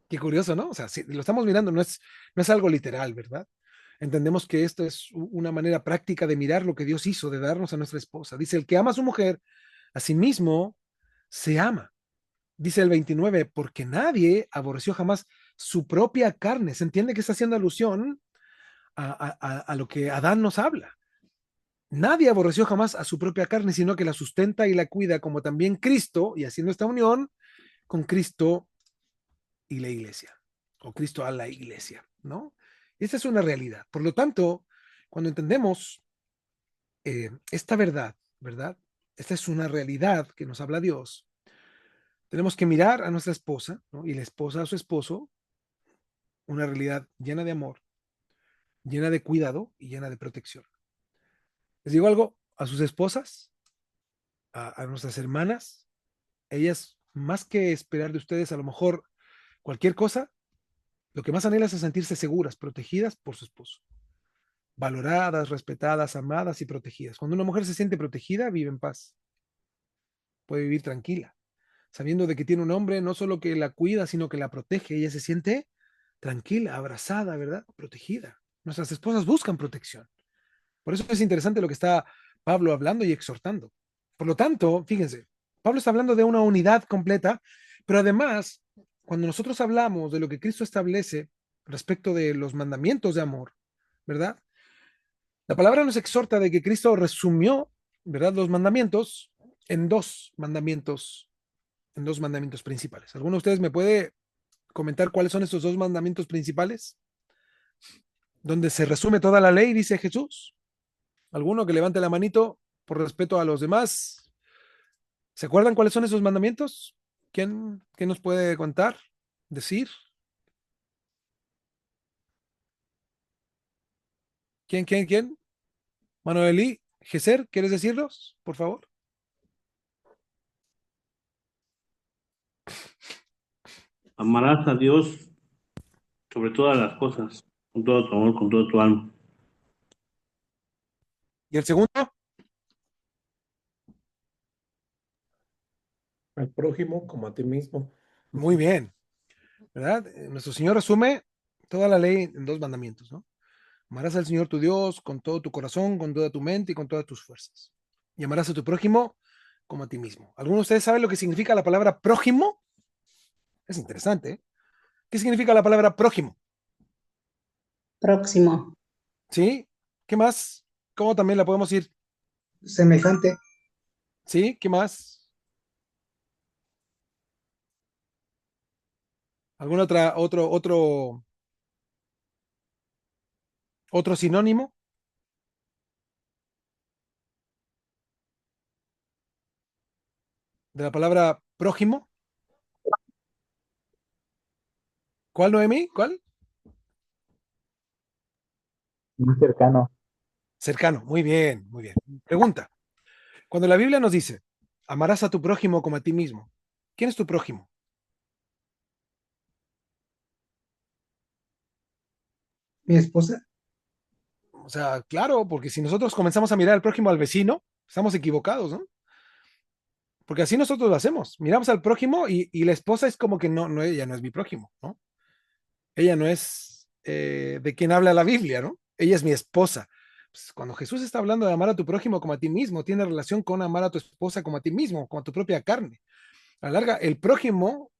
Qué curioso, ¿no? O sea, si lo estamos mirando, no es algo literal, ¿verdad? Entendemos que esto es una manera práctica de mirar lo que Dios hizo, de darnos a nuestra esposa. Dice, el que ama a su mujer, a sí mismo se ama. Dice el 29, porque nadie aborreció jamás su propia carne. Se entiende que está haciendo alusión a lo que Adán nos habla. Nadie aborreció jamás a su propia carne, sino que la sustenta y la cuida, como también Cristo, y haciendo esta unión con Cristo y la iglesia, o Cristo a la iglesia, ¿no? Esta es una realidad. Por lo tanto, cuando entendemos esta verdad, ¿verdad? Esta es una realidad que nos habla Dios. Tenemos que mirar a nuestra esposa, ¿no? Y la esposa a su esposo una realidad llena de amor, llena de cuidado y llena de protección. Les digo algo, a sus esposas, a nuestras hermanas, ellas, más que esperar de ustedes a lo mejor cualquier cosa, lo que más anhelan es sentirse seguras, protegidas por su esposo, valoradas, respetadas, amadas y protegidas. Cuando una mujer se siente protegida, vive en paz, puede vivir tranquila, sabiendo de que tiene un hombre no solo que la cuida, sino que la protege. Ella se siente tranquila, abrazada, ¿verdad? Protegida. Nuestras esposas buscan protección. Por eso es interesante lo que está Pablo hablando y exhortando. Por lo tanto, fíjense, Pablo está hablando de una unidad completa, pero además, cuando nosotros hablamos de lo que Cristo establece respecto de los mandamientos de amor, ¿verdad? La palabra nos exhorta de que Cristo resumió, ¿verdad? Los mandamientos en en dos mandamientos principales. ¿Alguno de ustedes me puede comentar cuáles son estos dos mandamientos principales? Donde se resume toda la ley, dice Jesús. ¿Alguno que levante la manito por respeto a los demás? ¿Se acuerdan cuáles son esos mandamientos? ¿Quién nos puede contar? ¿Decir? ¿Quién? Manuelí, Geser, ¿quieres decirlos, por favor? Amarás a Dios sobre todas las cosas, con todo tu amor, con todo tu alma. ¿Y el segundo? Al prójimo como a ti mismo. Muy bien, ¿verdad? Nuestro Señor resume toda la ley en dos mandamientos, ¿no? Amarás al Señor tu Dios con todo tu corazón, con toda tu mente y con todas tus fuerzas. Y amarás a tu prójimo como a ti mismo. ¿Alguno de ustedes sabe lo que significa la palabra prójimo? Es interesante, ¿eh? ¿Qué significa la palabra prójimo? Próximo, ¿Sí? ¿Qué más? ¿Cómo también la podemos ir? semejante, ¿Sí? ¿Qué más? ¿Algún otro sinónimo de la palabra prójimo? ¿Cuál, Noemí? ¿Cuál? muy cercano. Cercano. Muy bien, muy bien. Pregunta. Cuando la Biblia nos dice, amarás a tu prójimo como a ti mismo, ¿quién es tu prójimo? Mi esposa, O sea, claro, porque si nosotros comenzamos a mirar al prójimo al vecino, estamos equivocados, ¿no? Porque así nosotros lo hacemos. Miramos al prójimo y la esposa es como que no, ella no es mi prójimo, ¿no? Ella no es de quien habla la Biblia, ¿no? Ella es mi esposa. Pues, cuando Jesús está hablando de amar a tu prójimo como a ti mismo, tiene relación con amar a tu esposa como a ti mismo, como a tu propia carne. A la larga, el prójimo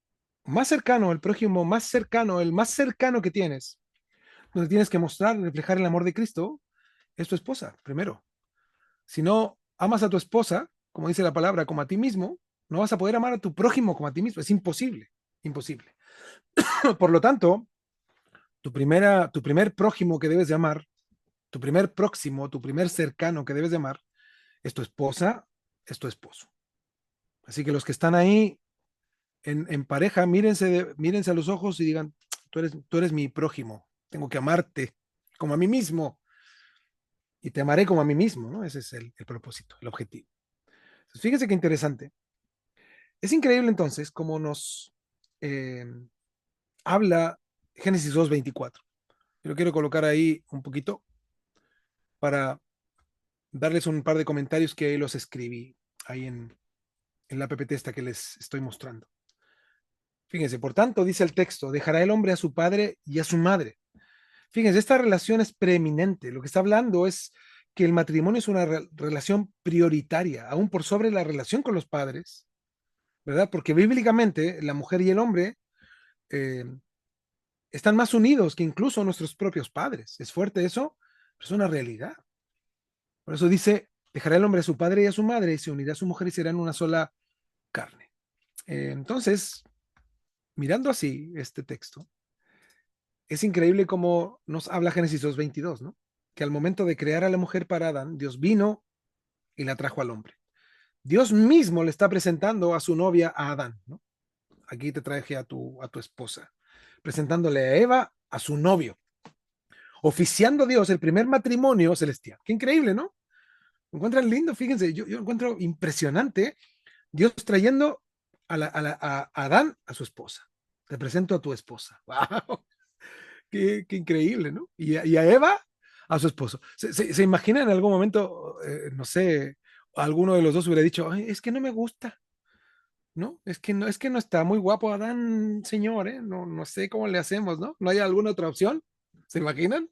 más cercano, el prójimo más cercano, el más cercano que tienes, donde tienes que mostrar, reflejar el amor de Cristo, es tu esposa, primero. Si no amas a tu esposa, como dice la palabra, como a ti mismo, no vas a poder amar a tu prójimo como a ti mismo. Es imposible, imposible. Por lo tanto, tu primer prójimo que debes de amar, tu primer próximo, tu primer cercano que debes de amar, es tu esposa, es tu esposo. Así que los que están ahí en pareja, mírense a los ojos y digan, tú eres mi prójimo, tengo que amarte como a mí mismo y te amaré como a mí mismo, ¿no? Ese es el propósito, el objetivo. Entonces, fíjense qué interesante. Es increíble entonces cómo nos eh, habla Génesis 2:24. Yo lo quiero colocar ahí un poquito para darles un par de comentarios que los escribí ahí en la PPT esta que les estoy mostrando. Fíjense, por tanto, dice el texto, dejará el hombre a su padre y a su madre. Fíjense, esta relación es preeminente. Lo que está hablando es que el matrimonio es una relación prioritaria, aún por sobre la relación con los padres, ¿verdad? Porque bíblicamente la mujer y el hombre eh, están más unidos que incluso nuestros propios padres. ¿Es fuerte eso? Pero es una realidad. Por eso dice, dejará el hombre a su padre y a su madre y se unirá a su mujer y serán una sola carne. Entonces, mirando así este texto, es increíble cómo nos habla Génesis 2:22, ¿no? Que al momento de crear a la mujer para Adán, Dios vino y la trajo al hombre. Dios mismo le está presentando a su novia a Adán, ¿no? Aquí te traje a tu esposa, presentándole a Eva a su novio, oficiando Dios el primer matrimonio celestial. Qué increíble, ¿no? ¿Lo encuentran lindo? Fíjense, yo encuentro impresionante Dios trayendo a Adán a su esposa. Te presento a tu esposa. ¡Wow! Qué increíble, ¿no? Y a Eva a su esposo. ¿Se imagina en algún momento, no sé, alguno de los dos hubiera dicho, "Ay, es que no me gusta, ¿no? Es que no está muy guapo Adán, señor, ¿eh? No, no sé cómo le hacemos, ¿no? ¿No hay alguna otra opción? ¿Se imaginan?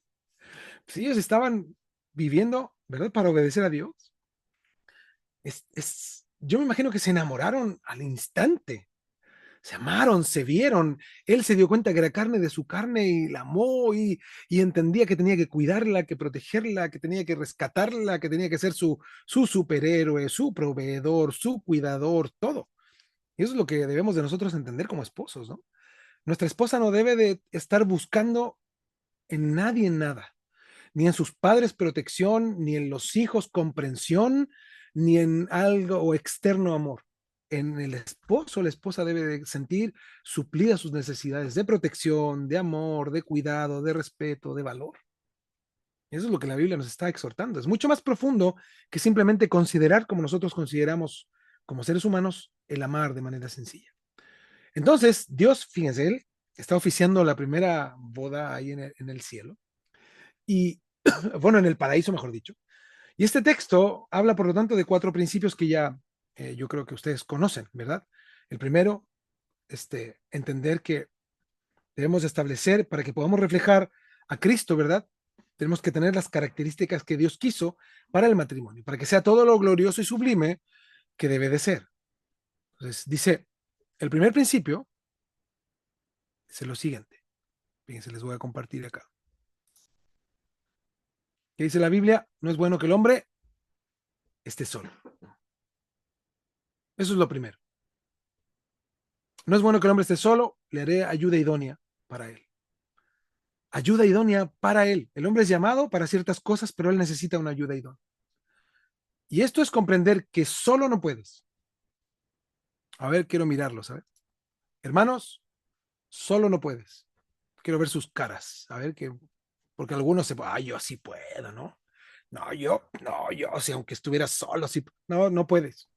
Sí, ellos estaban viviendo, ¿verdad? Para obedecer a Dios. Yo me imagino que se enamoraron al instante. Se amaron, se vieron. Él se dio cuenta que era carne de su carne y la amó y entendía que tenía que cuidarla, que protegerla, que tenía que rescatarla, que tenía que ser su superhéroe, su proveedor, su cuidador, todo. Y eso es lo que debemos de nosotros entender como esposos, ¿no? Nuestra esposa no debe de estar buscando en nadie nada, ni en sus padres protección, ni en los hijos comprensión, ni en algo externo amor. En el esposo, la esposa debe de sentir suplidas sus necesidades de protección, de amor, de cuidado, de respeto, de valor. Eso es lo que la Biblia nos está exhortando. Es mucho más profundo que simplemente considerar como nosotros consideramos como seres humanos el amar de manera sencilla. Entonces, Dios, fíjense, Él está oficiando la primera boda ahí en el cielo. Y, bueno, en el paraíso, mejor dicho. Y este texto habla, por lo tanto, de 4 principios que ya yo creo que ustedes conocen, ¿verdad? El primero, entender que debemos establecer para que podamos reflejar a Cristo, ¿verdad? Tenemos que tener las características que Dios quiso para el matrimonio, para que sea todo lo glorioso y sublime que debe de ser. Entonces, dice, el primer principio es lo siguiente. Fíjense, les voy a compartir acá. ¿Qué dice la Biblia? No es bueno que el hombre esté solo. Eso es lo primero. No es bueno que el hombre esté solo, le haré ayuda idónea para él. Ayuda idónea para él. El hombre es llamado para ciertas cosas, pero él necesita una ayuda idónea. Y esto es comprender que solo no puedes. A ver, quiero mirarlos, a ver. Hermanos, solo no puedes. Quiero ver sus caras, a ver que, porque algunos se, yo sí puedo, ¿no? No, yo, si aunque estuviera solo, sí, no, no puedes.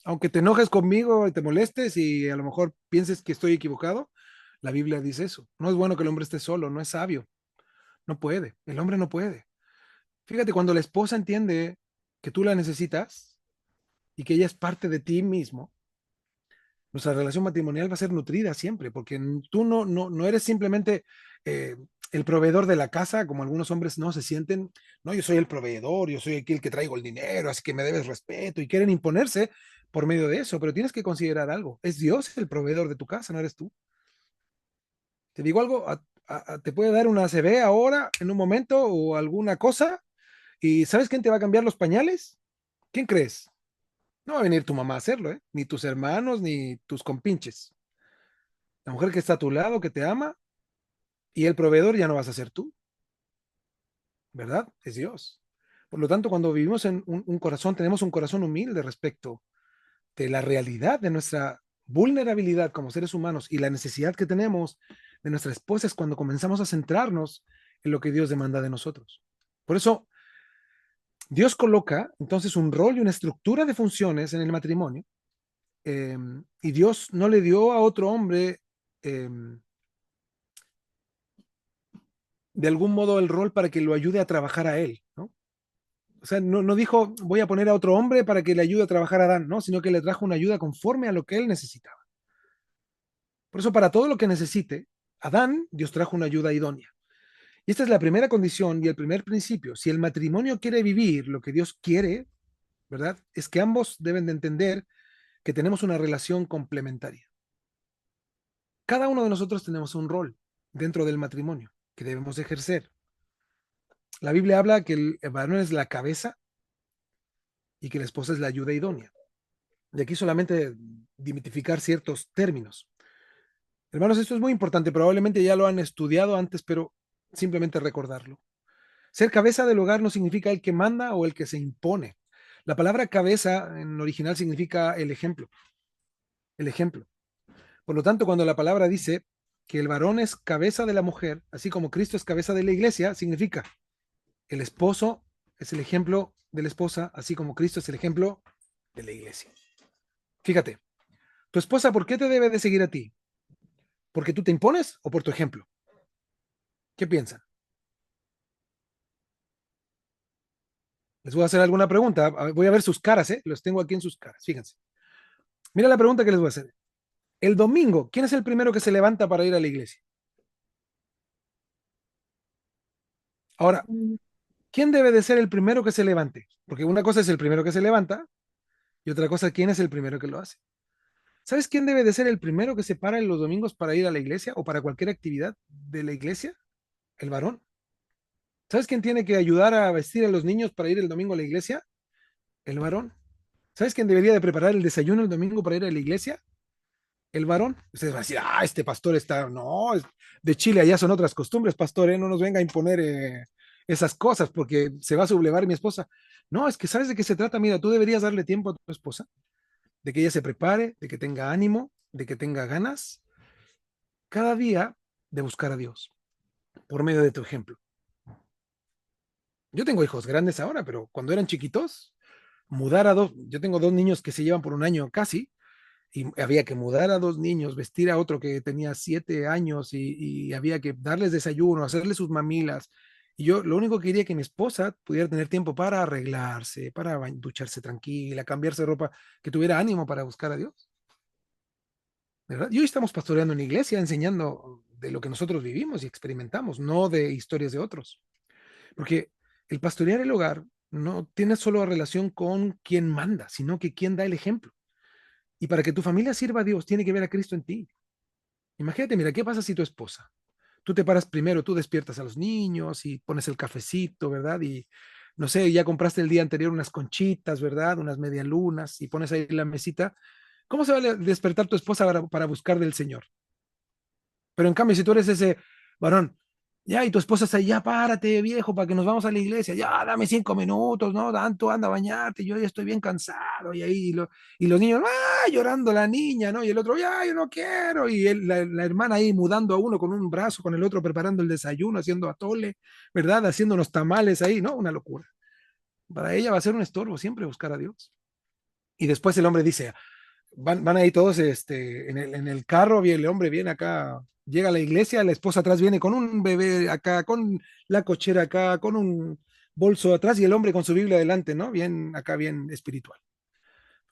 Aunque te enojes conmigo y te molestes y a lo mejor pienses que estoy equivocado, la Biblia dice eso. No es bueno que el hombre esté solo, no es sabio. No puede, el hombre no puede. Fíjate, cuando la esposa entiende que tú la necesitas y que ella es parte de ti mismo, nuestra relación matrimonial va a ser nutrida siempre, porque tú no eres simplemente eh, el proveedor de la casa, como algunos hombres no se sienten. No, yo soy el proveedor, yo soy aquí el que traigo el dinero, así que me debes respeto y quieren imponerse por medio de eso, pero tienes que considerar algo. Es Dios el proveedor de tu casa, no eres tú. Te digo algo, te puede dar una ACV ahora, en un momento, o alguna cosa, y ¿sabes quién te va a cambiar los pañales? ¿Quién crees? No va a venir tu mamá a hacerlo, ¿eh? Ni tus hermanos, ni tus compinches. La mujer que está a tu lado, que te ama, y el proveedor ya no vas a ser tú, ¿verdad? Es Dios. Por lo tanto, cuando vivimos en un corazón, tenemos un corazón humilde respecto de la realidad de nuestra vulnerabilidad como seres humanos y la necesidad que tenemos de nuestra esposa es cuando comenzamos a centrarnos en lo que Dios demanda de nosotros. Por eso, Dios coloca entonces un rol y una estructura de funciones en el matrimonio, y Dios no le dio a otro hombre eh, de algún modo el rol para que lo ayude a trabajar a él, ¿no? O sea, no dijo, voy a poner a otro hombre para que le ayude a trabajar a Adán, ¿no? Sino que le trajo una ayuda conforme a lo que él necesitaba. Por eso, para todo lo que necesite, Adán, Dios trajo una ayuda idónea. Y esta es la primera condición y el primer principio. Si el matrimonio quiere vivir lo que Dios quiere, ¿verdad? Es que ambos deben de entender que tenemos una relación complementaria. Cada uno de nosotros tenemos un rol dentro del matrimonio que debemos ejercer. La Biblia habla que el varón es la cabeza y que la esposa es la ayuda idónea. De aquí solamente dimitificar ciertos términos. Hermanos, esto es muy importante, probablemente ya lo han estudiado antes, pero simplemente recordarlo. Ser cabeza del hogar no significa el que manda o el que se impone. La palabra cabeza en original significa el ejemplo. El ejemplo. Por lo tanto, cuando la palabra dice que el varón es cabeza de la mujer, así como Cristo es cabeza de la iglesia, significa el esposo es el ejemplo de la esposa, así como Cristo es el ejemplo de la iglesia. Fíjate, tu esposa, ¿por qué te debe de seguir a ti? ¿Porque tú te impones o por tu ejemplo? ¿Qué piensan? Les voy a hacer alguna pregunta. Voy a ver sus caras, ¿eh? Los tengo aquí en sus caras. Fíjense. Mira la pregunta que les voy a hacer. El domingo, ¿quién es el primero que se levanta para ir a la iglesia? Ahora, ¿quién debe de ser el primero que se levante? Porque una cosa es el primero que se levanta y otra cosa, ¿quién es el primero que lo hace? ¿Sabes quién debe de ser el primero que se para en los domingos para ir a la iglesia o para cualquier actividad de la iglesia? El varón. ¿Sabes quién tiene que ayudar a vestir a los niños para ir el domingo a la iglesia? El varón. ¿Sabes quién debería de preparar el desayuno el domingo para ir a la iglesia? El varón. Ustedes van a decir, este pastor está, no, de Chile, allá son otras costumbres, pastor, no nos venga a imponer esas cosas porque se va a sublevar mi esposa. No, es que sabes de qué se trata. Mira, tú deberías darle tiempo a tu esposa, de que ella se prepare, de que tenga ánimo, de que tenga ganas, cada día de buscar a Dios por medio de tu ejemplo. Yo tengo hijos grandes ahora, pero cuando eran chiquitos, yo tengo dos niños que se llevan por un año casi, y había que mudar a dos niños, vestir a otro que tenía 7 años y había que darles desayuno, hacerles sus mamilas. Y yo lo único que quería que mi esposa pudiera tener tiempo para arreglarse, para ducharse tranquila, cambiarse de ropa, que tuviera ánimo para buscar a Dios. ¿Verdad? Y hoy estamos pastoreando en iglesia, enseñando de lo que nosotros vivimos y experimentamos, no de historias de otros. Porque el pastorear el hogar no tiene solo relación con quién manda, sino que quién da el ejemplo. Y para que tu familia sirva a Dios, tiene que ver a Cristo en ti. Imagínate, mira, ¿qué pasa si tu esposa? Tú te paras primero, tú despiertas a los niños y pones el cafecito, ¿verdad? Y no sé, ya compraste el día anterior unas conchitas, ¿verdad? Unas medialunas y pones ahí la mesita. ¿Cómo se va a despertar tu esposa para buscar del Señor? Pero en cambio, si tú eres ese varón, ya, y tu esposa está ahí, ya párate, viejo, para que nos vamos a la iglesia, ya, dame 5 minutos, ¿no? Tanto, anda a bañarte, yo ya estoy bien cansado, y ahí, y los niños, llorando la niña, ¿no? Y el otro, ya, yo no quiero, y la hermana ahí mudando a uno con un brazo, con el otro preparando el desayuno, haciendo atole, ¿verdad? Haciendo unos tamales ahí, ¿no? Una locura. Para ella va a ser un estorbo siempre buscar a Dios. Y después el hombre dice, van ahí todos en el carro, el hombre viene acá, llega a la iglesia, la esposa atrás viene con un bebé acá, con la cochera acá, con un bolso atrás y el hombre con su Biblia adelante, ¿no? Bien acá, bien espiritual.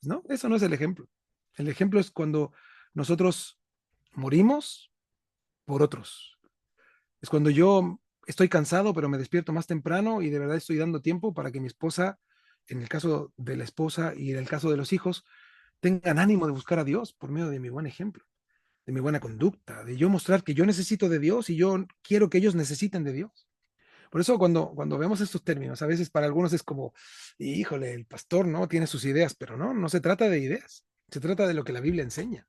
¿No? Eso no es el ejemplo. El ejemplo es cuando nosotros morimos por otros. Es cuando yo estoy cansado, pero me despierto más temprano y de verdad estoy dando tiempo para que mi esposa, en el caso de la esposa y en el caso de los hijos, tengan ánimo de buscar a Dios por medio de mi buen ejemplo, de mi buena conducta, de yo mostrar que yo necesito de Dios y yo quiero que ellos necesiten de Dios. Por eso cuando vemos estos términos, a veces para algunos es como, híjole, el pastor no tiene sus ideas, pero no se trata de ideas, se trata de lo que la Biblia enseña.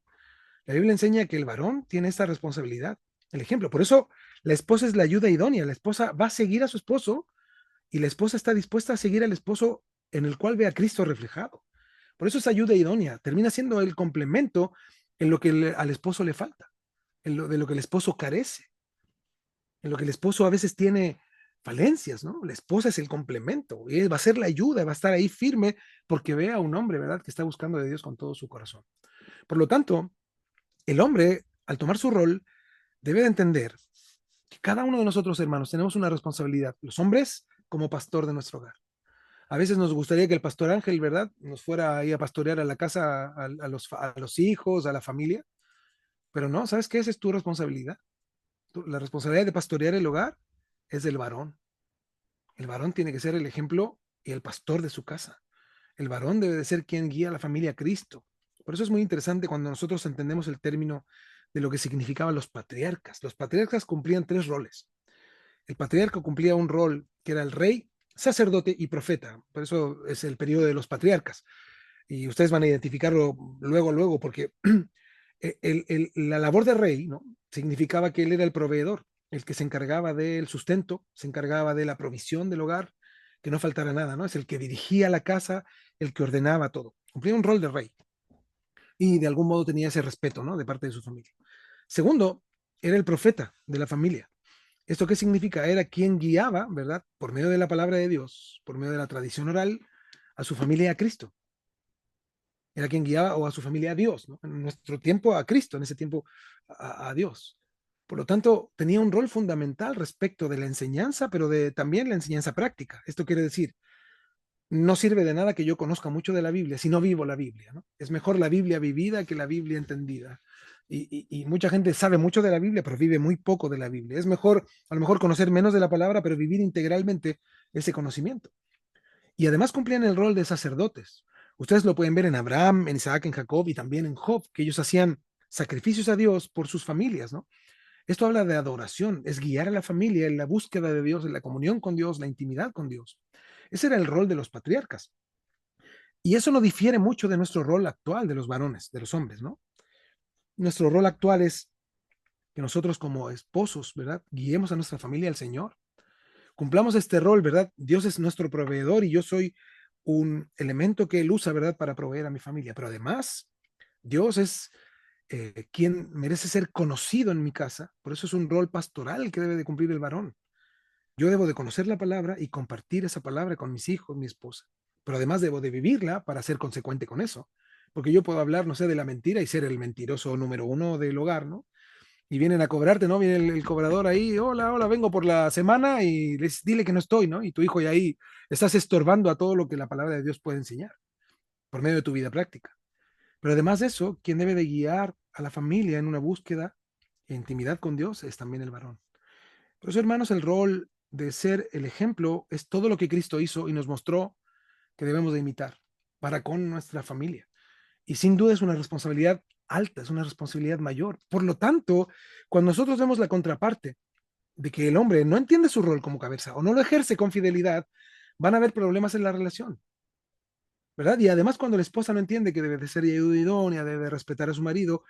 La Biblia enseña que el varón tiene esta responsabilidad, el ejemplo. Por eso la esposa es la ayuda idónea, la esposa va a seguir a su esposo y la esposa está dispuesta a seguir al esposo en el cual ve a Cristo reflejado. Por eso es ayuda idónea, termina siendo el complemento en lo que al esposo le falta, de lo que el esposo carece, en lo que el esposo a veces tiene falencias, ¿no? La esposa es el complemento, y va a ser la ayuda, va a estar ahí firme porque ve a un hombre, ¿verdad?, que está buscando de Dios con todo su corazón. Por lo tanto, el hombre, al tomar su rol, debe de entender que cada uno de nosotros, hermanos, tenemos una responsabilidad, los hombres como pastor de nuestro hogar. A veces nos gustaría que el pastor Ángel, ¿verdad?, nos fuera ahí a pastorear a la casa, a los hijos, a la familia, pero no, ¿sabes qué? Esa es tu responsabilidad. La responsabilidad de pastorear el hogar es del varón. El varón tiene que ser el ejemplo y el pastor de su casa. El varón debe de ser quien guía a la familia a Cristo. Por eso es muy interesante cuando nosotros entendemos el término de lo que significaban los patriarcas. Los patriarcas cumplían 3 roles. El patriarca cumplía un rol que era el rey, sacerdote y profeta. Por eso es el periodo de los patriarcas. Y ustedes van a identificarlo luego, porque la labor de rey, ¿no?, significaba que él era el proveedor, el que se encargaba del sustento, se encargaba de la provisión del hogar, que no faltara nada, ¿no? Es el que dirigía la casa, el que ordenaba todo. Cumplía un rol de rey y de algún modo tenía ese respeto, ¿no?, de parte de su familia. Segundo, era el profeta de la familia. ¿Esto qué significa? Era quien guiaba, ¿verdad? Por medio de la palabra de Dios, por medio de la tradición oral, a su familia a Cristo. Era quien guiaba o a su familia a Dios, ¿no? En nuestro tiempo a Cristo, en ese tiempo a Dios. Por lo tanto, tenía un rol fundamental respecto de la enseñanza, pero de también la enseñanza práctica. Esto quiere decir, no sirve de nada que yo conozca mucho de la Biblia si no vivo la Biblia, ¿no? Es mejor la Biblia vivida que la Biblia entendida. Y mucha gente sabe mucho de la Biblia, pero vive muy poco de la Biblia. Es mejor, a lo mejor, conocer menos de la palabra, pero vivir integralmente ese conocimiento. Y además cumplían el rol de sacerdotes. Ustedes lo pueden ver en Abraham, en Isaac, en Jacob y también en Job, que ellos hacían sacrificios a Dios por sus familias, ¿no? Esto habla de adoración, es guiar a la familia en la búsqueda de Dios, en la comunión con Dios, la intimidad con Dios. Ese era el rol de los patriarcas. Y eso no difiere mucho de nuestro rol actual de los varones, de los hombres, ¿no? Nuestro rol actual es que nosotros como esposos, ¿verdad? Guiemos a nuestra familia al Señor. Cumplamos este rol, ¿verdad? Dios es nuestro proveedor y yo soy un elemento que Él usa, ¿verdad? Para proveer a mi familia. Pero además, Dios es quien merece ser conocido en mi casa. Por eso es un rol pastoral que debe de cumplir el varón. Yo debo de conocer la palabra y compartir esa palabra con mis hijos, mi esposa. Pero además debo de vivirla para ser consecuente con eso. Porque yo puedo hablar, no sé, de la mentira y ser el mentiroso número uno del hogar, ¿no? Y vienen a cobrarte, ¿no? Viene el cobrador ahí, hola, hola, vengo por la semana y dile que no estoy, ¿no? Y tu hijo y ahí estás estorbando a todo lo que la palabra de Dios puede enseñar por medio de tu vida práctica. Pero además de eso, quien debe de guiar a la familia en una búsqueda e intimidad con Dios es también el varón. Por eso, hermanos, el rol de ser el ejemplo es todo lo que Cristo hizo y nos mostró que debemos de imitar para con nuestra familia. Y sin duda es una responsabilidad alta, es una responsabilidad mayor. Por lo tanto, cuando nosotros vemos la contraparte de que el hombre no entiende su rol como cabeza o no lo ejerce con fidelidad, van a haber problemas en la relación, ¿verdad? Y además cuando la esposa no entiende que debe de ser idónea, debe de respetar a su marido,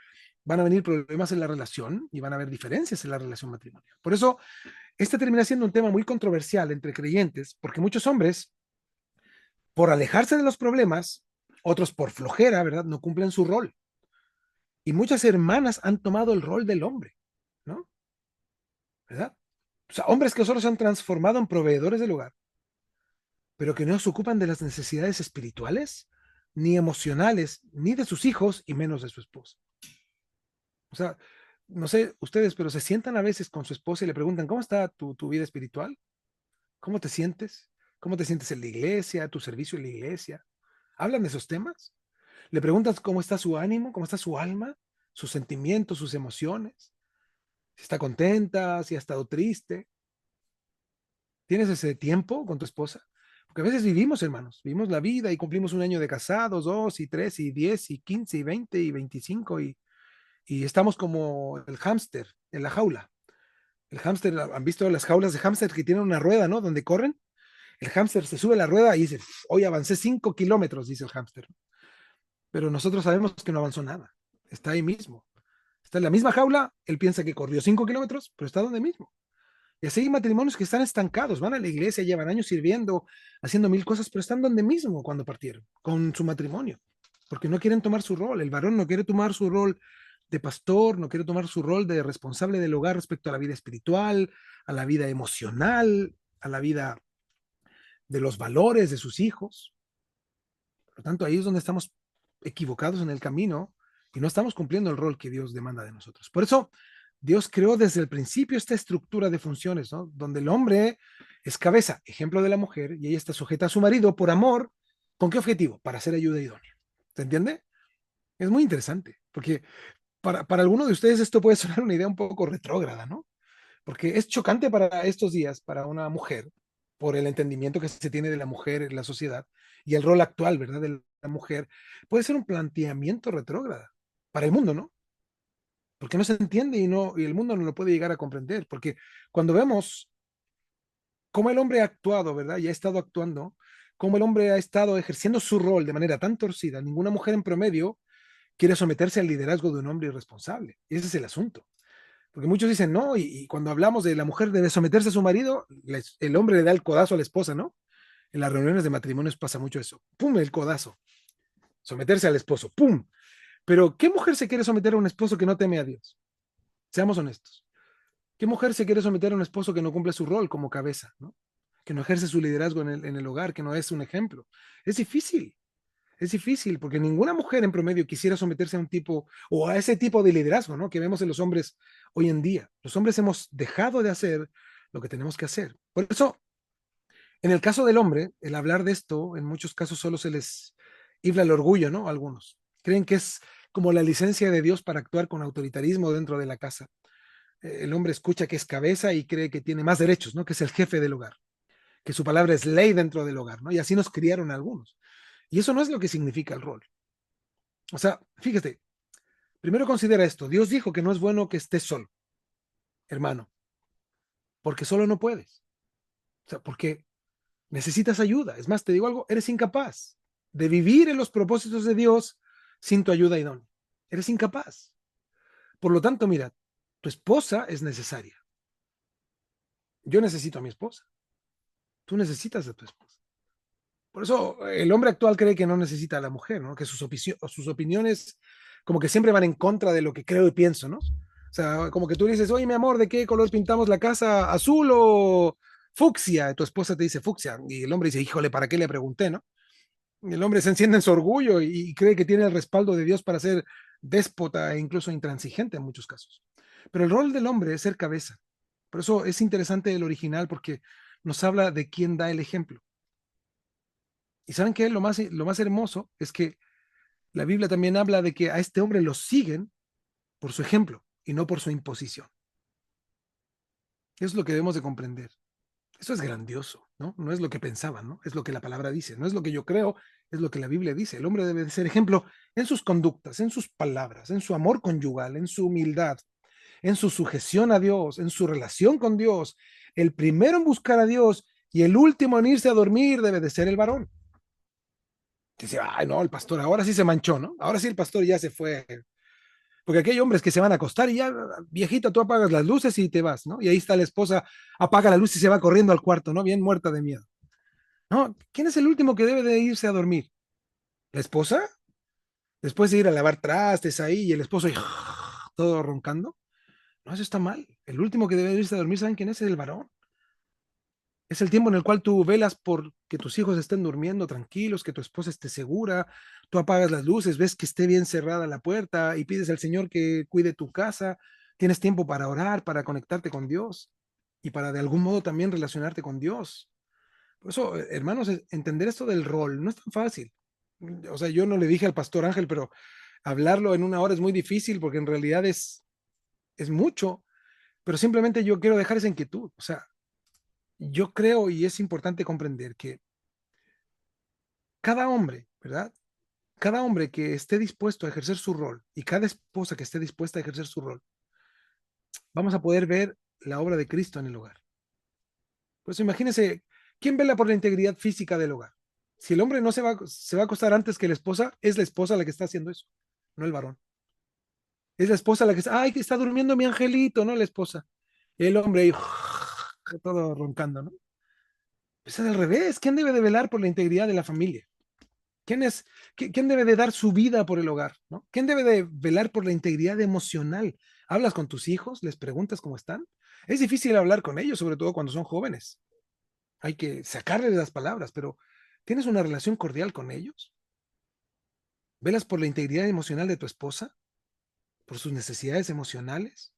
van a venir problemas en la relación y van a haber diferencias en la relación matrimonial. Por eso, este termina siendo un tema muy controversial entre creyentes, porque muchos hombres, por alejarse de los problemas, otros por flojera, ¿verdad? No cumplen su rol. Y muchas hermanas han tomado el rol del hombre, ¿no? ¿Verdad? O sea, hombres que solo se han transformado en proveedores del hogar, pero que no se ocupan de las necesidades espirituales, ni emocionales, ni de sus hijos, y menos de su esposa. O sea, no sé ustedes, pero se sientan a veces con su esposa y le preguntan, ¿cómo está tu vida espiritual? ¿Cómo te sientes? ¿Cómo te sientes en la iglesia, tu servicio en la iglesia? ¿Hablan de esos temas? ¿Le preguntas cómo está su ánimo, cómo está su alma, sus sentimientos, sus emociones? Si está contenta, si ha estado triste. ¿Tienes ese tiempo con tu esposa? Porque a veces vivimos, hermanos, vivimos la vida y cumplimos un año de casados, 2 y 3 y 10 y 15 y 20 y 25 y estamos como el hámster en la jaula. El hámster, ¿han visto las jaulas de hámster que tienen una rueda, ¿no? Donde corren. El hámster se sube a la rueda y dice, hoy avancé 5 kilómetros, dice el hámster. Pero nosotros sabemos que no avanzó nada. Está ahí mismo. Está en la misma jaula, él piensa que corrió 5 kilómetros, pero está donde mismo. Y así hay matrimonios que están estancados, van a la iglesia, llevan años sirviendo, haciendo mil cosas, pero están donde mismo cuando partieron, con su matrimonio, porque no quieren tomar su rol. El varón no quiere tomar su rol de pastor, no quiere tomar su rol de responsable del hogar respecto a la vida espiritual, a la vida emocional, a la vida de los valores de sus hijos. Por lo tanto, ahí es donde estamos equivocados en el camino y no estamos cumpliendo el rol que Dios demanda de nosotros. Por eso, Dios creó desde el principio esta estructura de funciones, ¿no? Donde el hombre es cabeza, ejemplo de la mujer, y ella está sujeta a su marido por amor. ¿Con qué objetivo? Para ser ayuda idónea. ¿Se entiende? Es muy interesante, porque para alguno de ustedes esto puede sonar una idea un poco retrógrada, ¿no? Porque es chocante para estos días, para una mujer, por el entendimiento que se tiene de la mujer en la sociedad y el rol actual, ¿verdad? De la mujer, puede ser un planteamiento retrógrada para el mundo, ¿no? Porque no se entiende y el mundo no lo puede llegar a comprender, porque cuando vemos cómo el hombre ha actuado, ¿verdad? Y ha estado actuando, cómo el hombre ha estado ejerciendo su rol de manera tan torcida, ninguna mujer en promedio quiere someterse al liderazgo de un hombre irresponsable. Y ese es el asunto. Porque muchos dicen, no, y cuando hablamos de la mujer debe someterse a su marido, el hombre le da el codazo a la esposa, ¿no? En las reuniones de matrimonios pasa mucho eso. ¡Pum! El codazo. Someterse al esposo. ¡Pum! Pero ¿qué mujer se quiere someter a un esposo que no teme a Dios? Seamos honestos. ¿Qué mujer se quiere someter a un esposo que no cumple su rol como cabeza, ¿no? Que no ejerce su liderazgo en el hogar, que no es un ejemplo? Es difícil porque ninguna mujer en promedio quisiera someterse a un tipo o a ese tipo de liderazgo, ¿no? Que vemos en los hombres hoy en día. Los hombres hemos dejado de hacer lo que tenemos que hacer. Por eso, en el caso del hombre, el hablar de esto, en muchos casos solo se les infla el orgullo, ¿no? Algunos creen que es como la licencia de Dios para actuar con autoritarismo dentro de la casa. El hombre escucha que es cabeza y cree que tiene más derechos, ¿no? Que es el jefe del hogar, que su palabra es ley dentro del hogar, ¿no? Y así nos criaron algunos. Y eso no es lo que significa el rol. O sea, fíjate, primero considera esto. Dios dijo que no es bueno que estés solo, hermano, porque solo no puedes. O sea, porque necesitas ayuda. Es más, te digo algo, eres incapaz de vivir en los propósitos de Dios sin tu ayuda idónea. Eres incapaz. Por lo tanto, mira, tu esposa es necesaria. Yo necesito a mi esposa. Tú necesitas a tu esposa. Por eso el hombre actual cree que no necesita a la mujer, ¿no? Que sus opiniones como que siempre van en contra de lo que creo y pienso, ¿no? O sea, como que tú dices, oye, mi amor, ¿de qué color pintamos la casa? ¿Azul o fucsia? Y tu esposa te dice fucsia. Y el hombre dice, híjole, ¿para qué le pregunté, no? Y el hombre se enciende en su orgullo y cree que tiene el respaldo de Dios para ser déspota e incluso intransigente en muchos casos. Pero el rol del hombre es ser cabeza. Por eso es interesante el original porque nos habla de quién da el ejemplo. Y saben que lo más hermoso es que la Biblia también habla de que a este hombre lo siguen por su ejemplo y no por su imposición. Eso es lo que debemos de comprender. Eso es grandioso, ¿no? No es lo que pensaban, ¿no? Es lo que la palabra dice, no es lo que yo creo, es lo que la Biblia dice. El hombre debe de ser ejemplo en sus conductas, en sus palabras, en su amor conyugal, en su humildad, en su sujeción a Dios, en su relación con Dios. El primero en buscar a Dios y el último en irse a dormir debe de ser el varón. Dice, ay, no, el pastor ahora sí se manchó, ¿no? Ahora sí el pastor ya se fue. Porque aquí hay hombres que se van a acostar y ya, viejita, tú apagas las luces y te vas, ¿no? Y ahí está la esposa, apaga la luz y se va corriendo al cuarto, ¿no? Bien muerta de miedo. No, ¿quién es el último que debe de irse a dormir? ¿La esposa? Después de ir a lavar trastes ahí y el esposo y todo roncando. No, eso está mal. El último que debe de irse a dormir, ¿saben quién es? Es el varón. Es el tiempo en el cual tú velas por que tus hijos estén durmiendo tranquilos, que tu esposa esté segura, tú apagas las luces, ves que esté bien cerrada la puerta y pides al Señor que cuide tu casa, tienes tiempo para orar, para conectarte con Dios y para de algún modo también relacionarte con Dios. Por eso, hermanos, entender esto del rol no es tan fácil. O sea, yo no le dije al pastor Ángel, pero hablarlo en una hora es muy difícil porque en realidad es mucho, pero simplemente yo quiero dejar esa inquietud. O sea, yo creo y es importante comprender que cada hombre, ¿verdad? Cada hombre que esté dispuesto a ejercer su rol y cada esposa que esté dispuesta a ejercer su rol, vamos a poder ver la obra de Cristo en el hogar. Pues imagínense, ¿quién vela por la integridad física del hogar? Si el hombre no se va a acostar antes que la esposa, es la esposa la que está haciendo eso, no el varón. Es la esposa la que está, ay, que está durmiendo mi angelito, no la esposa. El hombre ahí, todo roncando, ¿no? Pues es al revés. ¿Quién debe de velar por la integridad de la familia? ¿Quién debe de dar su vida por el hogar? ¿No? ¿Quién debe de velar por la integridad emocional? ¿Hablas con tus hijos? ¿Les preguntas cómo están? Es difícil hablar con ellos, sobre todo cuando son jóvenes. Hay que sacarles las palabras, pero ¿tienes una relación cordial con ellos? ¿Velas por la integridad emocional de tu esposa? ¿Por sus necesidades emocionales?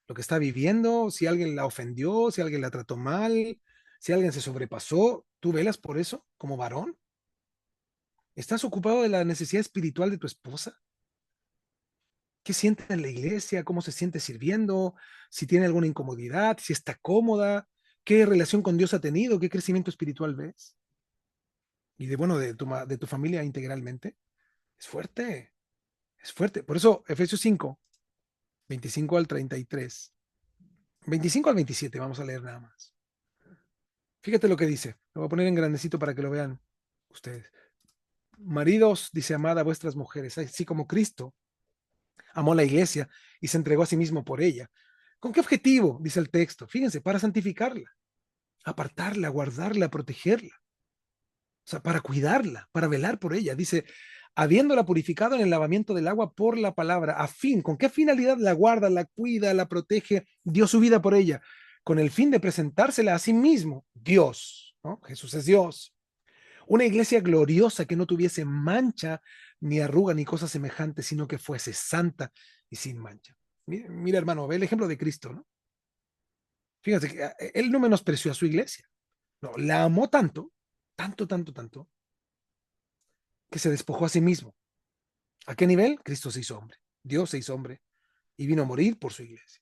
¿Lo que está viviendo? ¿Si alguien la ofendió? ¿Si alguien la trató mal? ¿Si alguien se sobrepasó? ¿Tú velas por eso como varón? ¿Estás ocupado de la necesidad espiritual de tu esposa? ¿Qué siente en la iglesia? ¿Cómo se siente sirviendo? ¿Si tiene alguna incomodidad? ¿Si está cómoda? ¿Qué relación con Dios ha tenido? ¿Qué crecimiento espiritual ves? Y bueno, de tu familia integralmente. Es fuerte, es fuerte. Por eso, Efesios 5, 25 al 33, 25 al 27, vamos a leer nada más. Fíjate lo que dice. Lo voy a poner en grandecito para que lo vean ustedes. Maridos, dice, amad a vuestras mujeres, así como Cristo amó la iglesia y se entregó a sí mismo por ella. ¿Con qué objetivo? Dice el texto. Fíjense, para santificarla, apartarla, guardarla, protegerla. O sea, para cuidarla, para velar por ella. Dice, habiéndola purificado en el lavamiento del agua por la palabra, a fin, ¿con qué finalidad la guarda, la cuida, la protege, dio su vida por ella? Con el fin de presentársela a sí mismo, Dios, ¿no? Jesús es Dios. Una iglesia gloriosa que no tuviese mancha, ni arruga, ni cosa semejante, sino que fuese santa y sin mancha. Mira, mira, hermano, ve el ejemplo de Cristo, ¿no? Fíjate que él no menospreció a su iglesia, no, la amó tanto, tanto, tanto, tanto, que se despojó a sí mismo. ¿A qué nivel? Cristo se hizo hombre, Dios se hizo hombre y vino a morir por su iglesia.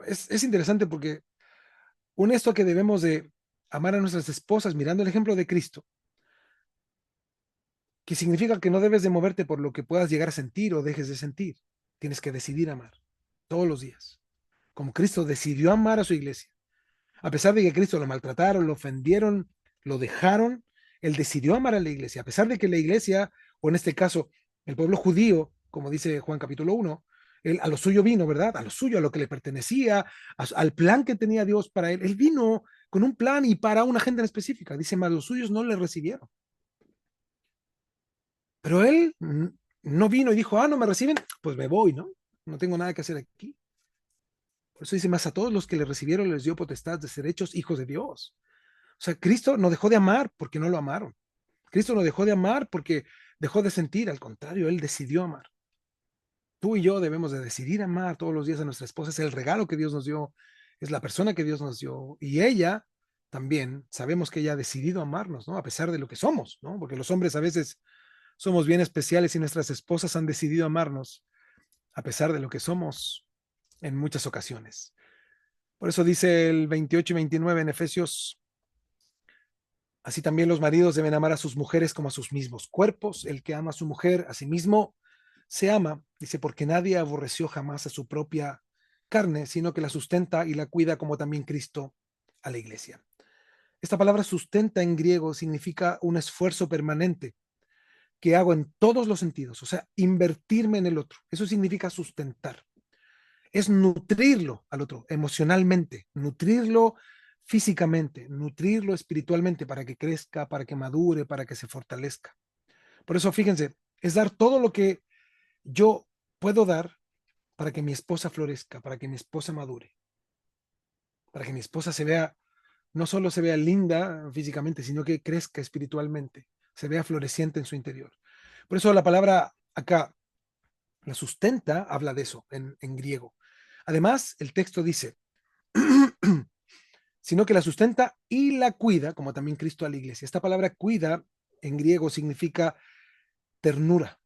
Es interesante porque un esto que debemos de amar a nuestras esposas mirando el ejemplo de Cristo, que significa que no debes de moverte por lo que puedas llegar a sentir o dejes de sentir. Tienes que decidir amar todos los días, como Cristo decidió amar a su iglesia. A pesar de que Cristo lo maltrataron, lo ofendieron, lo dejaron, él decidió amar a la iglesia. A pesar de que la iglesia, o en este caso, el pueblo judío, como dice Juan capítulo 1, él a lo suyo vino, ¿verdad? A lo suyo, a lo que le pertenecía, al plan que tenía Dios para él. Él vino con un plan y para una gente en específica. Dice, más los suyos no le recibieron. Pero él no vino y dijo, no me reciben, pues me voy, ¿no? No tengo nada que hacer aquí. Por eso dice, más a todos los que le recibieron les dio potestad de ser hechos hijos de Dios. O sea, Cristo no dejó de amar porque no lo amaron. Cristo no dejó de amar porque dejó de sentir, al contrario, él decidió amar. Tú y yo debemos de decidir amar todos los días a nuestra esposa, es el regalo que Dios nos dio, es la persona que Dios nos dio, y ella también, sabemos que ella ha decidido amarnos, ¿no? A pesar de lo que somos, ¿no? Porque los hombres a veces somos bien especiales y nuestras esposas han decidido amarnos a pesar de lo que somos en muchas ocasiones. Por eso dice el 28 y 29 en Efesios, así también los maridos deben amar a sus mujeres como a sus mismos cuerpos. El que ama a su mujer a sí mismo se ama, dice, porque nadie aborreció jamás a su propia carne, sino que la sustenta y la cuida como también Cristo a la iglesia. Esta palabra sustenta en griego significa un esfuerzo permanente que hago en todos los sentidos, o sea, invertirme en el otro. Eso significa sustentar. Es nutrirlo al otro emocionalmente, nutrirlo físicamente, nutrirlo espiritualmente para que crezca, para que madure, para que se fortalezca. Por eso, fíjense, es dar todo lo que yo puedo dar para que mi esposa florezca, para que mi esposa madure, para que mi esposa se vea, no solo se vea linda físicamente, sino que crezca espiritualmente, se vea floreciente en su interior. Por eso la palabra acá, la sustenta, habla de eso en griego. Además, el texto dice, sino que la sustenta y la cuida, como también Cristo a la iglesia. Esta palabra cuida en griego significa ternura.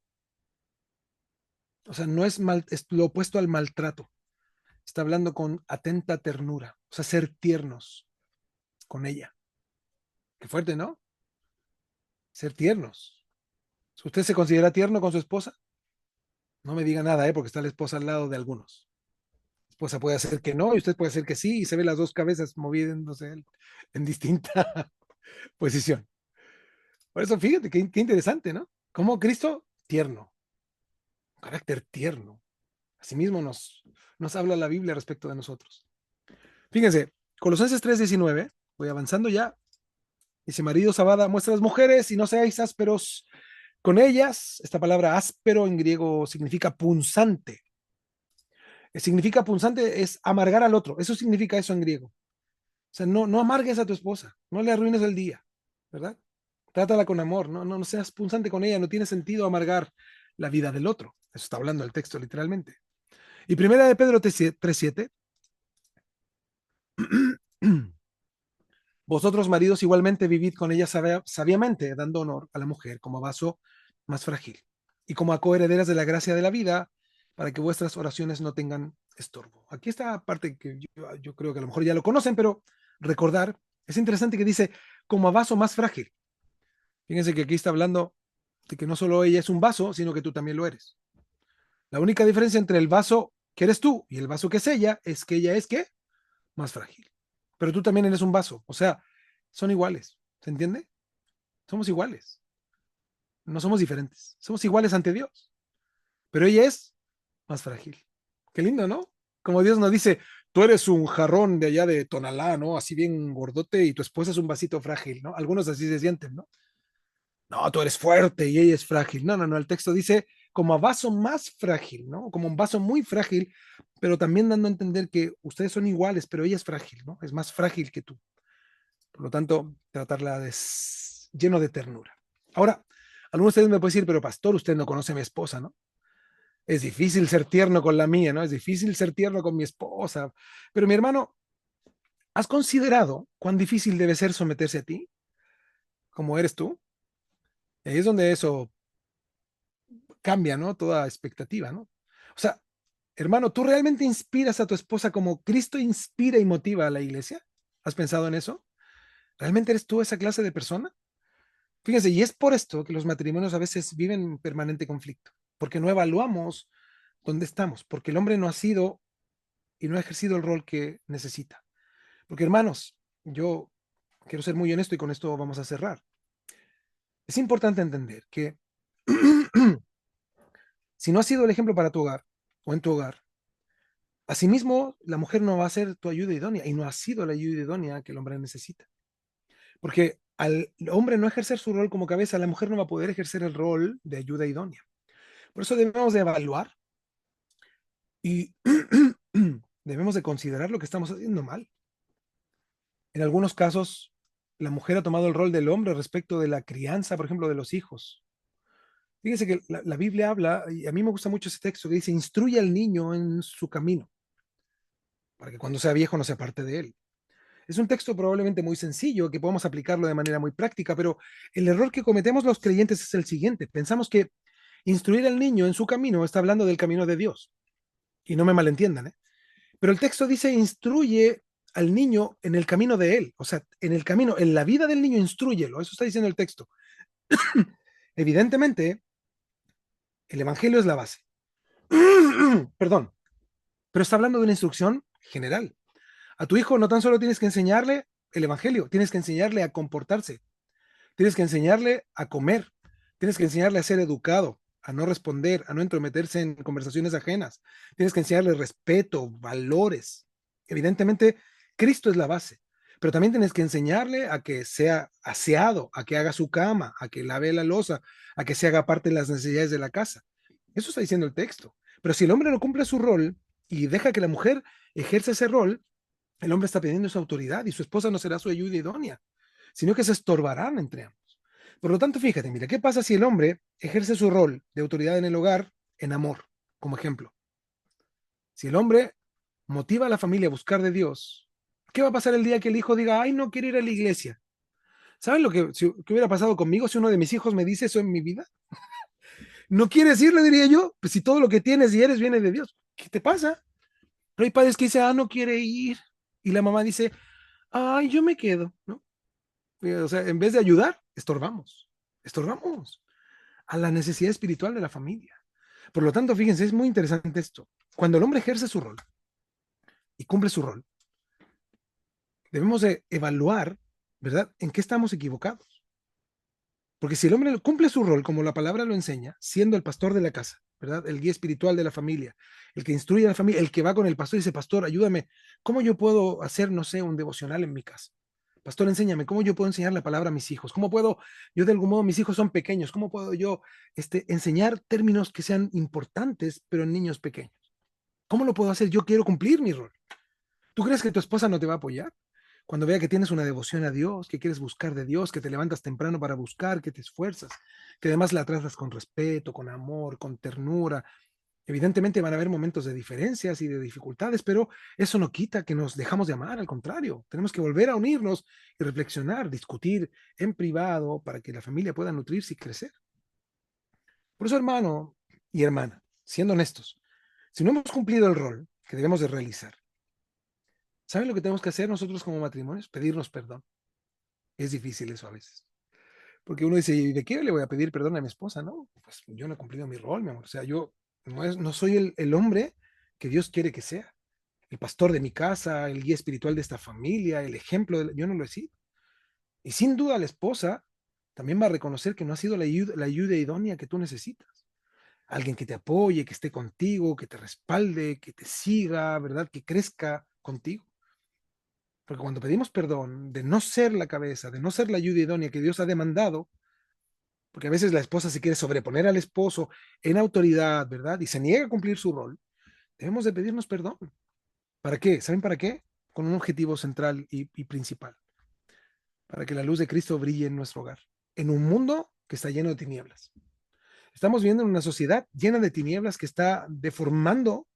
O sea, no es, es lo opuesto al maltrato. Está hablando con atenta ternura, o sea, ser tiernos con ella. Qué fuerte, ¿no? Ser tiernos. ¿Usted se considera tierno con su esposa? No me diga nada, porque está la esposa al lado de algunos. La esposa puede hacer que no y usted puede hacer que sí y se ve las dos cabezas moviéndose en distinta posición. Por eso, fíjate, qué interesante, ¿no? Como Cristo, tierno, un carácter tierno. Asimismo nos habla la Biblia respecto de nosotros. Fíjense, Colosenses 3:19, voy avanzando ya. Dice, maridos, amad a vuestras mujeres y no seáis ásperos con ellas. Esta palabra áspero en griego significa punzante. Significa punzante es amargar al otro. Eso significa eso en griego. O sea, no amargues a tu esposa, no le arruines el día, ¿verdad? Trátala con amor, no seas punzante con ella, no tiene sentido amargar la vida del otro. Eso está hablando el texto literalmente. Y primera de Pedro 3:7. Vosotros, maridos, igualmente vivid con ella sabiamente, dando honor a la mujer como vaso más frágil y como a coherederas de la gracia de la vida, para que vuestras oraciones no tengan estorbo. Aquí está parte que yo creo que a lo mejor ya lo conocen, pero recordar, es interesante que dice como a vaso más frágil. Fíjense que aquí está hablando de que no solo ella es un vaso, sino que tú también lo eres. La única diferencia entre el vaso que eres tú y el vaso que es que ella es, ¿qué? Más frágil. Pero tú también eres un vaso, o sea, son iguales, ¿se entiende? Somos iguales, no somos diferentes, somos iguales ante Dios, pero ella es más frágil. Qué lindo, ¿no? Como Dios nos dice, tú eres un jarrón de allá de Tonalá, ¿no? Así bien gordote y tu esposa es un vasito frágil, ¿no? Algunos así se sienten, ¿no? No, tú eres fuerte y ella es frágil. No, no, no, el texto dice como a vaso más frágil, ¿no? Como un vaso muy frágil, pero también dando a entender que ustedes son iguales, pero ella es frágil, ¿no? Es más frágil que tú. Por lo tanto, tratarla lleno de ternura. Ahora, algunos de ustedes me pueden decir, pero pastor, usted no conoce a mi esposa, ¿no? Es difícil ser tierno con la mía, ¿no? Es difícil ser tierno con mi esposa. Pero mi hermano, ¿has considerado cuán difícil debe ser someterse a ti, como eres tú? Ahí es donde eso cambia, ¿no? Toda expectativa, ¿no? O sea, hermano, ¿tú realmente inspiras a tu esposa como Cristo inspira y motiva a la iglesia? ¿Has pensado en eso? ¿Realmente eres tú esa clase de persona? Fíjense, y es por esto que los matrimonios a veces viven en permanente conflicto, porque no evaluamos dónde estamos, porque el hombre no ha sido y no ha ejercido el rol que necesita. Porque hermanos, yo quiero ser muy honesto y con esto vamos a cerrar. Es importante entender que si no has sido el ejemplo para tu hogar o en tu hogar, asimismo la mujer no va a ser tu ayuda idónea y no ha sido la ayuda idónea que el hombre necesita. Porque al hombre no ejercer su rol como cabeza, la mujer no va a poder ejercer el rol de ayuda idónea. Por eso debemos de evaluar y debemos de considerar lo que estamos haciendo mal. En algunos casos, la mujer ha tomado el rol del hombre respecto de la crianza, por ejemplo, de los hijos. Fíjense que la Biblia habla, y a mí me gusta mucho ese texto que dice, instruye al niño en su camino, para que cuando sea viejo no se aparte de él. Es un texto probablemente muy sencillo, que podemos aplicarlo de manera muy práctica, pero el error que cometemos los creyentes es el siguiente. Pensamos que instruir al niño en su camino está hablando del camino de Dios. Y no me malentiendan, ¿eh? Pero el texto dice, instruye al niño en el camino de él. O sea, en el camino, en la vida del niño, instrúyelo. Eso está diciendo el texto. Evidentemente, el evangelio es la base. Perdón, pero está hablando de una instrucción general. A tu hijo no tan solo tienes que enseñarle el evangelio, tienes que enseñarle a comportarse, tienes que enseñarle a comer, tienes que enseñarle a ser educado, a no responder, a no entrometerse en conversaciones ajenas, tienes que enseñarle respeto, valores. Evidentemente, Cristo es la base, pero también tienes que enseñarle a que sea aseado, a que haga su cama, a que lave la loza, a que se haga parte de las necesidades de la casa. Eso está diciendo el texto. Pero si el hombre no cumple su rol y deja que la mujer ejerza ese rol, el hombre está pidiendo su autoridad y su esposa no será su ayuda idónea, sino que se estorbarán entre ambos. Por lo tanto, fíjate, mira, ¿qué pasa si el hombre ejerce su rol de autoridad en el hogar en amor, como ejemplo? Si el hombre motiva a la familia a buscar de Dios, ¿qué va a pasar el día que el hijo diga, ay, no quiero ir a la iglesia? ¿Saben lo que hubiera pasado conmigo si uno de mis hijos me dice eso en mi vida? ¿No quieres ir? Le diría yo, pues si todo lo que tienes y eres viene de Dios, ¿qué te pasa? Pero hay padres que dicen, no quiere ir. Y la mamá dice, ay, yo me quedo, ¿no? O sea, en vez de ayudar, estorbamos a la necesidad espiritual de la familia. Por lo tanto, fíjense, es muy interesante esto. Cuando el hombre ejerce su rol y cumple su rol, debemos de evaluar, ¿verdad?, en qué estamos equivocados. Porque si el hombre cumple su rol, como la palabra lo enseña, siendo el pastor de la casa, ¿verdad?, el guía espiritual de la familia, el que instruye a la familia, el que va con el pastor y dice, pastor, ayúdame, ¿cómo yo puedo hacer, no sé, un devocional en mi casa? Pastor, enséñame, ¿cómo yo puedo enseñar la palabra a mis hijos? ¿Cómo puedo, yo de algún modo, mis hijos son pequeños, ¿cómo puedo yo enseñar términos que sean importantes, pero en niños pequeños? ¿Cómo lo puedo hacer? Yo quiero cumplir mi rol. ¿Tú crees que tu esposa no te va a apoyar? Cuando vea que tienes una devoción a Dios, que quieres buscar de Dios, que te levantas temprano para buscar, que te esfuerzas, que además la tratas con respeto, con amor, con ternura. Evidentemente van a haber momentos de diferencias y de dificultades, pero eso no quita que nos dejamos de amar, al contrario, tenemos que volver a unirnos y reflexionar, discutir en privado para que la familia pueda nutrirse y crecer. Por eso, hermano y hermana, siendo honestos, si no hemos cumplido el rol que debemos de realizar, ¿saben lo que tenemos que hacer nosotros como matrimonios? Pedirnos perdón. Es difícil eso a veces. Porque uno dice, ¿y de qué le voy a pedir perdón a mi esposa? No, pues yo no he cumplido mi rol, mi amor. O sea, yo no soy el hombre que Dios quiere que sea. El pastor de mi casa, el guía espiritual de esta familia, el ejemplo, yo no lo he sido. Y sin duda la esposa también va a reconocer que no ha sido la ayuda idónea que tú necesitas. Alguien que te apoye, que esté contigo, que te respalde, que te siga, ¿verdad? Que crezca contigo. Porque cuando pedimos perdón de no ser la cabeza, de no ser la ayuda idónea que Dios ha demandado, porque a veces la esposa se quiere sobreponer al esposo en autoridad, ¿verdad? Y se niega a cumplir su rol. Debemos de pedirnos perdón. ¿Para qué? ¿Saben para qué? Con un objetivo central y principal, para que la luz de Cristo brille en nuestro hogar, en un mundo que está lleno de tinieblas. Estamos viviendo en una sociedad llena de tinieblas que está deformando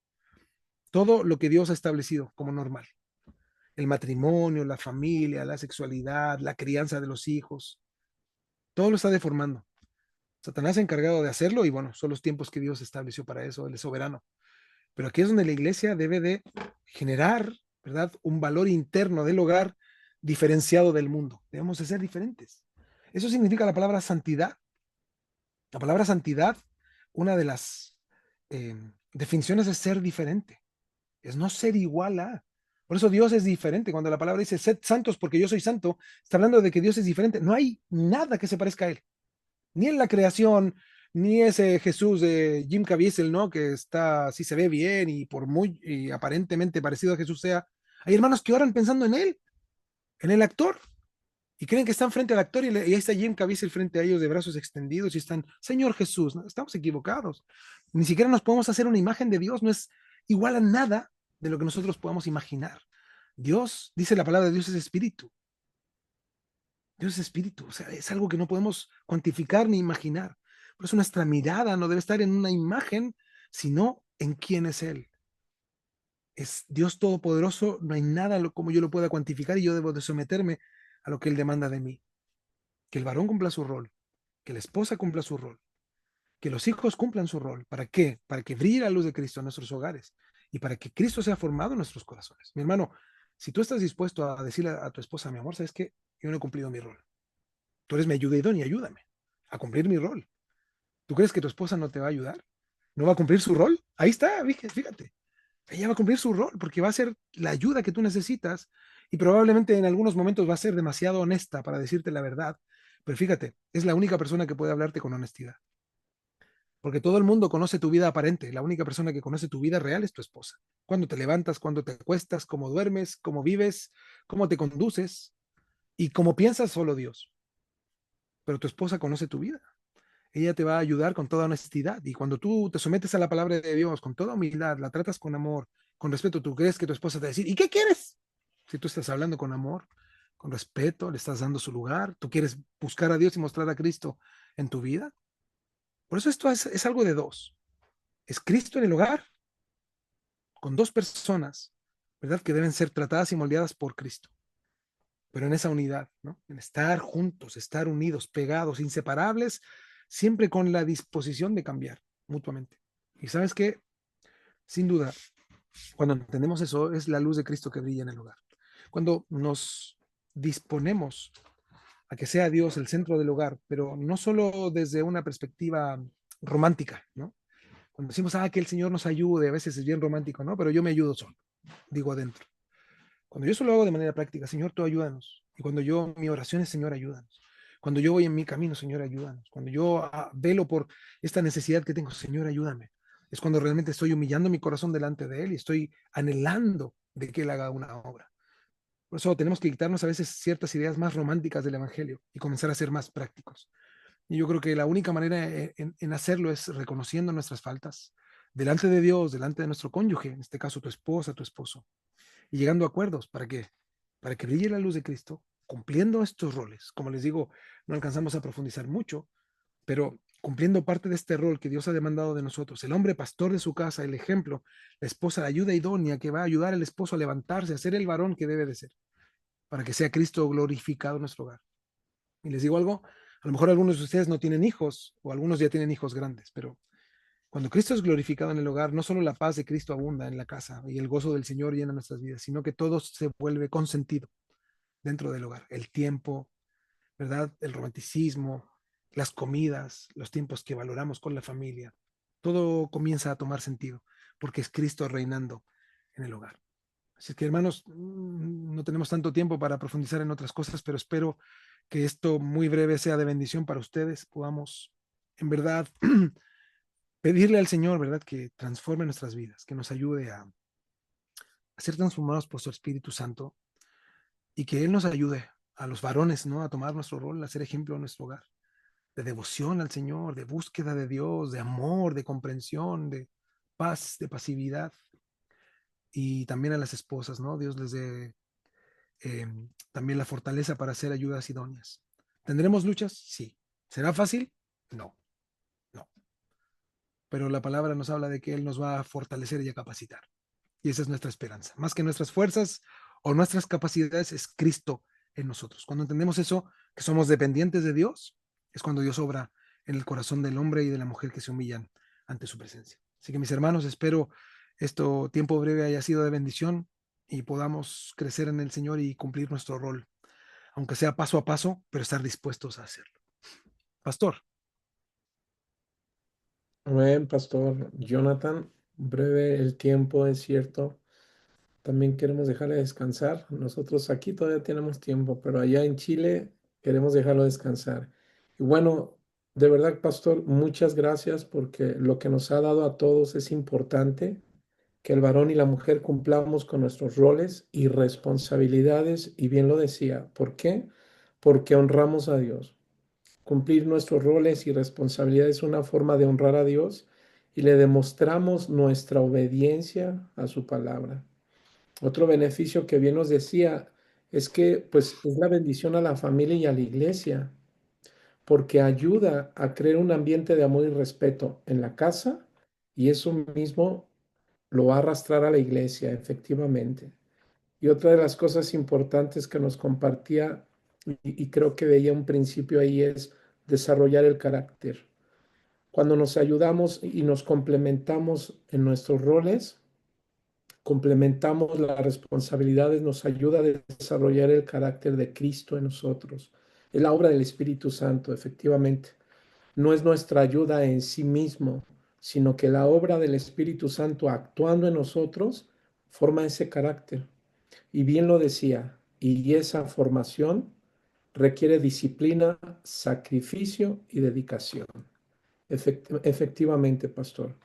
todo lo que Dios ha establecido como normal. El matrimonio, la familia, la sexualidad, la crianza de los hijos, todo lo está deformando. Satanás se ha encargado de hacerlo y bueno, son los tiempos que Dios estableció para eso, Él es soberano. Pero aquí es donde la iglesia debe de generar, ¿verdad? Un valor interno del hogar diferenciado del mundo. Debemos de ser diferentes. Eso significa la palabra santidad. La palabra santidad, una de las definiciones es ser diferente, es no ser igual a. Por eso Dios es diferente. Cuando la palabra dice, sed santos porque yo soy santo, está hablando de que Dios es diferente. No hay nada que se parezca a Él, ni en la creación, ni ese Jesús de Jim Caviezel, ¿no? Que está, sí se ve bien y por muy y aparentemente parecido a Jesús sea. Hay hermanos que oran pensando en el actor, y creen que están frente al actor y ahí está Jim Caviezel frente a ellos de brazos extendidos y están, Señor Jesús, ¿no? Estamos equivocados. Ni siquiera nos podemos hacer una imagen de Dios, no es igual a nada de lo que nosotros podamos imaginar. Dios, dice la palabra de Dios, es espíritu. Dios es espíritu, o sea, es algo que no podemos cuantificar ni imaginar. Por eso nuestra mirada no debe estar en una imagen, sino en quién es Él. Es Dios todopoderoso, no hay nada como yo lo pueda cuantificar y yo debo de someterme a lo que Él demanda de mí. Que el varón cumpla su rol, que la esposa cumpla su rol, que los hijos cumplan su rol. ¿Para qué? Para que brille la luz de Cristo en nuestros hogares y para que Cristo sea formado en nuestros corazones. Mi hermano, si tú estás dispuesto a decirle a tu esposa, mi amor, ¿sabes qué? Yo no he cumplido mi rol. Tú eres mi ayuda idónea, ayúdame a cumplir mi rol. ¿Tú crees que tu esposa no te va a ayudar? ¿No va a cumplir su rol? Ahí está, fíjate. Ella va a cumplir su rol porque va a ser la ayuda que tú necesitas y probablemente en algunos momentos va a ser demasiado honesta para decirte la verdad. Pero fíjate, es la única persona que puede hablarte con honestidad. Porque todo el mundo conoce tu vida aparente. La única persona que conoce tu vida real es tu esposa. Cuando te levantas, cuando te acuestas, cómo duermes, cómo vives, cómo te conduces y cómo piensas, solo Dios. Pero tu esposa conoce tu vida. Ella te va a ayudar con toda honestidad. Y cuando tú te sometes a la palabra de Dios con toda humildad, la tratas con amor, con respeto, tú crees que tu esposa te va a decir, ¿y qué quieres? Si tú estás hablando con amor, con respeto, le estás dando su lugar, tú quieres buscar a Dios y mostrar a Cristo en tu vida. Por eso esto es algo de dos. Es Cristo en el hogar con dos personas, ¿verdad? Que deben ser tratadas y moldeadas por Cristo. Pero en esa unidad, ¿no? En estar juntos, estar unidos, pegados, inseparables, siempre con la disposición de cambiar mutuamente. Y sabes que, sin duda, cuando entendemos eso, es la luz de Cristo que brilla en el hogar. Cuando nos disponemos a que sea Dios el centro del hogar, pero no solo desde una perspectiva romántica, ¿no? Cuando decimos, que el Señor nos ayude, a veces es bien romántico, ¿no? Pero yo me ayudo solo, digo adentro. Cuando yo eso lo hago de manera práctica, Señor, tú ayúdanos. Y cuando yo, mi oración es, Señor, ayúdanos. Cuando yo voy en mi camino, Señor, ayúdanos. Cuando yo velo por esta necesidad que tengo, Señor, ayúdame. Es cuando realmente estoy humillando mi corazón delante de Él y estoy anhelando de que Él haga una obra. Por eso tenemos que quitarnos a veces ciertas ideas más románticas del Evangelio y comenzar a ser más prácticos. Y yo creo que la única manera en hacerlo es reconociendo nuestras faltas delante de Dios, delante de nuestro cónyuge, en este caso tu esposa, tu esposo, y llegando a acuerdos. ¿Para qué? Para que brille la luz de Cristo, cumpliendo estos roles. Como les digo, no alcanzamos a profundizar mucho, pero cumpliendo parte de este rol que Dios ha demandado de nosotros. El hombre pastor de su casa, el ejemplo, la esposa, la ayuda idónea que va a ayudar al esposo a levantarse, a ser el varón que debe de ser, para que sea Cristo glorificado en nuestro hogar. Y les digo algo, a lo mejor algunos de ustedes no tienen hijos o algunos ya tienen hijos grandes, pero cuando Cristo es glorificado en el hogar, no solo la paz de Cristo abunda en la casa y el gozo del Señor llena nuestras vidas, sino que todo se vuelve consentido dentro del hogar. El tiempo, ¿verdad? El romanticismo, las comidas, los tiempos que valoramos con la familia, todo comienza a tomar sentido porque es Cristo reinando en el hogar. Así que, hermanos, no tenemos tanto tiempo para profundizar en otras cosas, pero espero que esto muy breve sea de bendición para ustedes. Podamos, en verdad, pedirle al Señor, ¿verdad?, que transforme nuestras vidas, que nos ayude a ser transformados por su Espíritu Santo y que Él nos ayude a los varones, ¿no?, a tomar nuestro rol, a ser ejemplo en nuestro hogar. de devoción al Señor, de búsqueda de Dios, de amor, de comprensión, de paz, de pasividad. Y también a las esposas, ¿no? Dios les dé también la fortaleza para hacer ayudas idóneas. ¿Tendremos luchas? Sí. ¿Será fácil? No, no. Pero la palabra nos habla de que Él nos va a fortalecer y a capacitar. Y esa es nuestra esperanza. Más que nuestras fuerzas o nuestras capacidades, es Cristo en nosotros. Cuando entendemos eso, que somos dependientes de Dios, es cuando Dios obra en el corazón del hombre y de la mujer que se humillan ante su presencia. Así que mis hermanos, espero esto tiempo breve haya sido de bendición y podamos crecer en el Señor y cumplir nuestro rol, aunque sea paso a paso, pero estar dispuestos a hacerlo. Pastor. Amén, Pastor Jonathan. Breve el tiempo, es cierto. También queremos dejarle descansar. Nosotros aquí todavía tenemos tiempo, pero allá en Chile queremos dejarlo descansar. Y bueno, de verdad, Pastor, muchas gracias porque lo que nos ha dado a todos es importante, que el varón y la mujer cumplamos con nuestros roles y responsabilidades. Y bien lo decía, ¿por qué? Porque honramos a Dios. Cumplir nuestros roles y responsabilidades es una forma de honrar a Dios y le demostramos nuestra obediencia a su palabra. Otro beneficio que bien nos decía es que pues es la bendición a la familia y a la iglesia, porque ayuda a crear un ambiente de amor y respeto en la casa y eso mismo lo va a arrastrar a la iglesia, efectivamente. Y otra de las cosas importantes que nos compartía, y creo que veía un principio ahí, es desarrollar el carácter. Cuando nos ayudamos y nos complementamos en nuestros roles, complementamos las responsabilidades, nos ayuda a desarrollar el carácter de Cristo en nosotros. Es la obra del Espíritu Santo, efectivamente. No es nuestra ayuda en sí mismo, sino que la obra del Espíritu Santo actuando en nosotros forma ese carácter. Y bien lo decía, y esa formación requiere disciplina, sacrificio y dedicación. Efectivamente, pastor.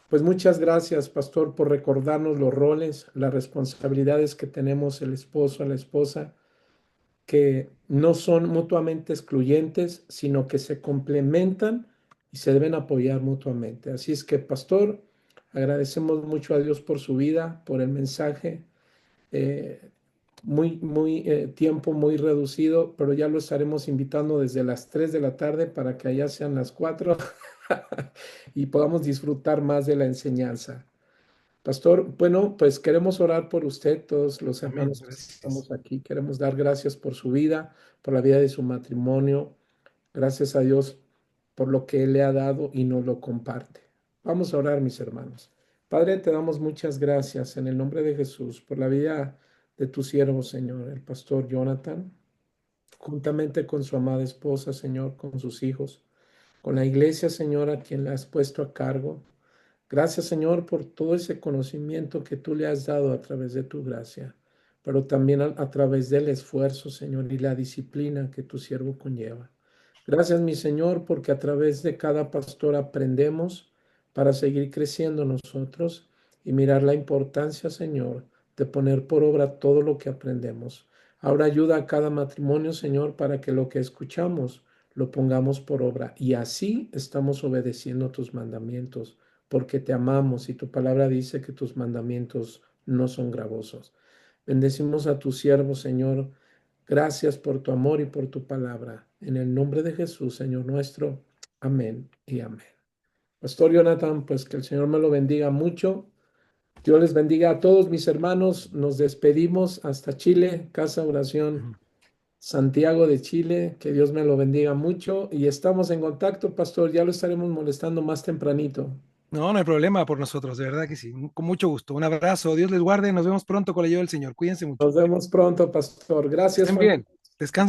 Pues muchas gracias, pastor, por recordarnos los roles, las responsabilidades que tenemos el esposo, la esposa, que no son mutuamente excluyentes, sino que se complementan y se deben apoyar mutuamente. Así es que, pastor, agradecemos mucho a Dios por su vida, por el mensaje. Eh, tiempo muy reducido, pero ya lo estaremos invitando desde las 3 de la tarde para que allá sean las 4 y podamos disfrutar más de la enseñanza. Pastor, bueno, pues queremos orar por usted, todos los Amén. hermanos que Gracias. estamos aquí. Queremos dar gracias por su vida, por la vida de su matrimonio. Gracias a Dios por lo que Él le ha dado y nos lo comparte. Vamos a orar, mis hermanos. Padre, te damos muchas gracias en el nombre de Jesús por la vida de tu siervo, Señor, el pastor Jonathan, juntamente con su amada esposa, Señor, con sus hijos, con la iglesia, Señor, a quien le has puesto a cargo. Gracias, Señor, por todo ese conocimiento que tú le has dado a través de tu gracia, pero también a través del esfuerzo, Señor, y la disciplina que tu siervo conlleva. Gracias, mi Señor, porque a través de cada pastor aprendemos para seguir creciendo nosotros y mirar la importancia, Señor, de poner por obra todo lo que aprendemos. Ahora ayuda a cada matrimonio, Señor, para que lo que escuchamos lo pongamos por obra y así estamos obedeciendo tus mandamientos porque te amamos y tu palabra dice que tus mandamientos no son gravosos. Bendecimos a tu siervo, Señor. Gracias por tu amor y por tu palabra. En el nombre de Jesús, Señor nuestro. Amén y amén. Pastor Jonathan, pues que el Señor me lo bendiga mucho. Dios les bendiga a todos mis hermanos. Nos despedimos hasta Chile, Casa Oración Santiago de Chile. Que Dios me lo bendiga mucho y estamos en contacto, pastor. Ya lo estaremos molestando más tempranito. No, no hay problema por nosotros, de verdad que sí. Con mucho gusto. Un abrazo. Dios les guarde. Nos vemos pronto con la ayuda del Señor. Cuídense mucho. Nos vemos pronto, pastor. Que Gracias, estén familia. bien. Descansen.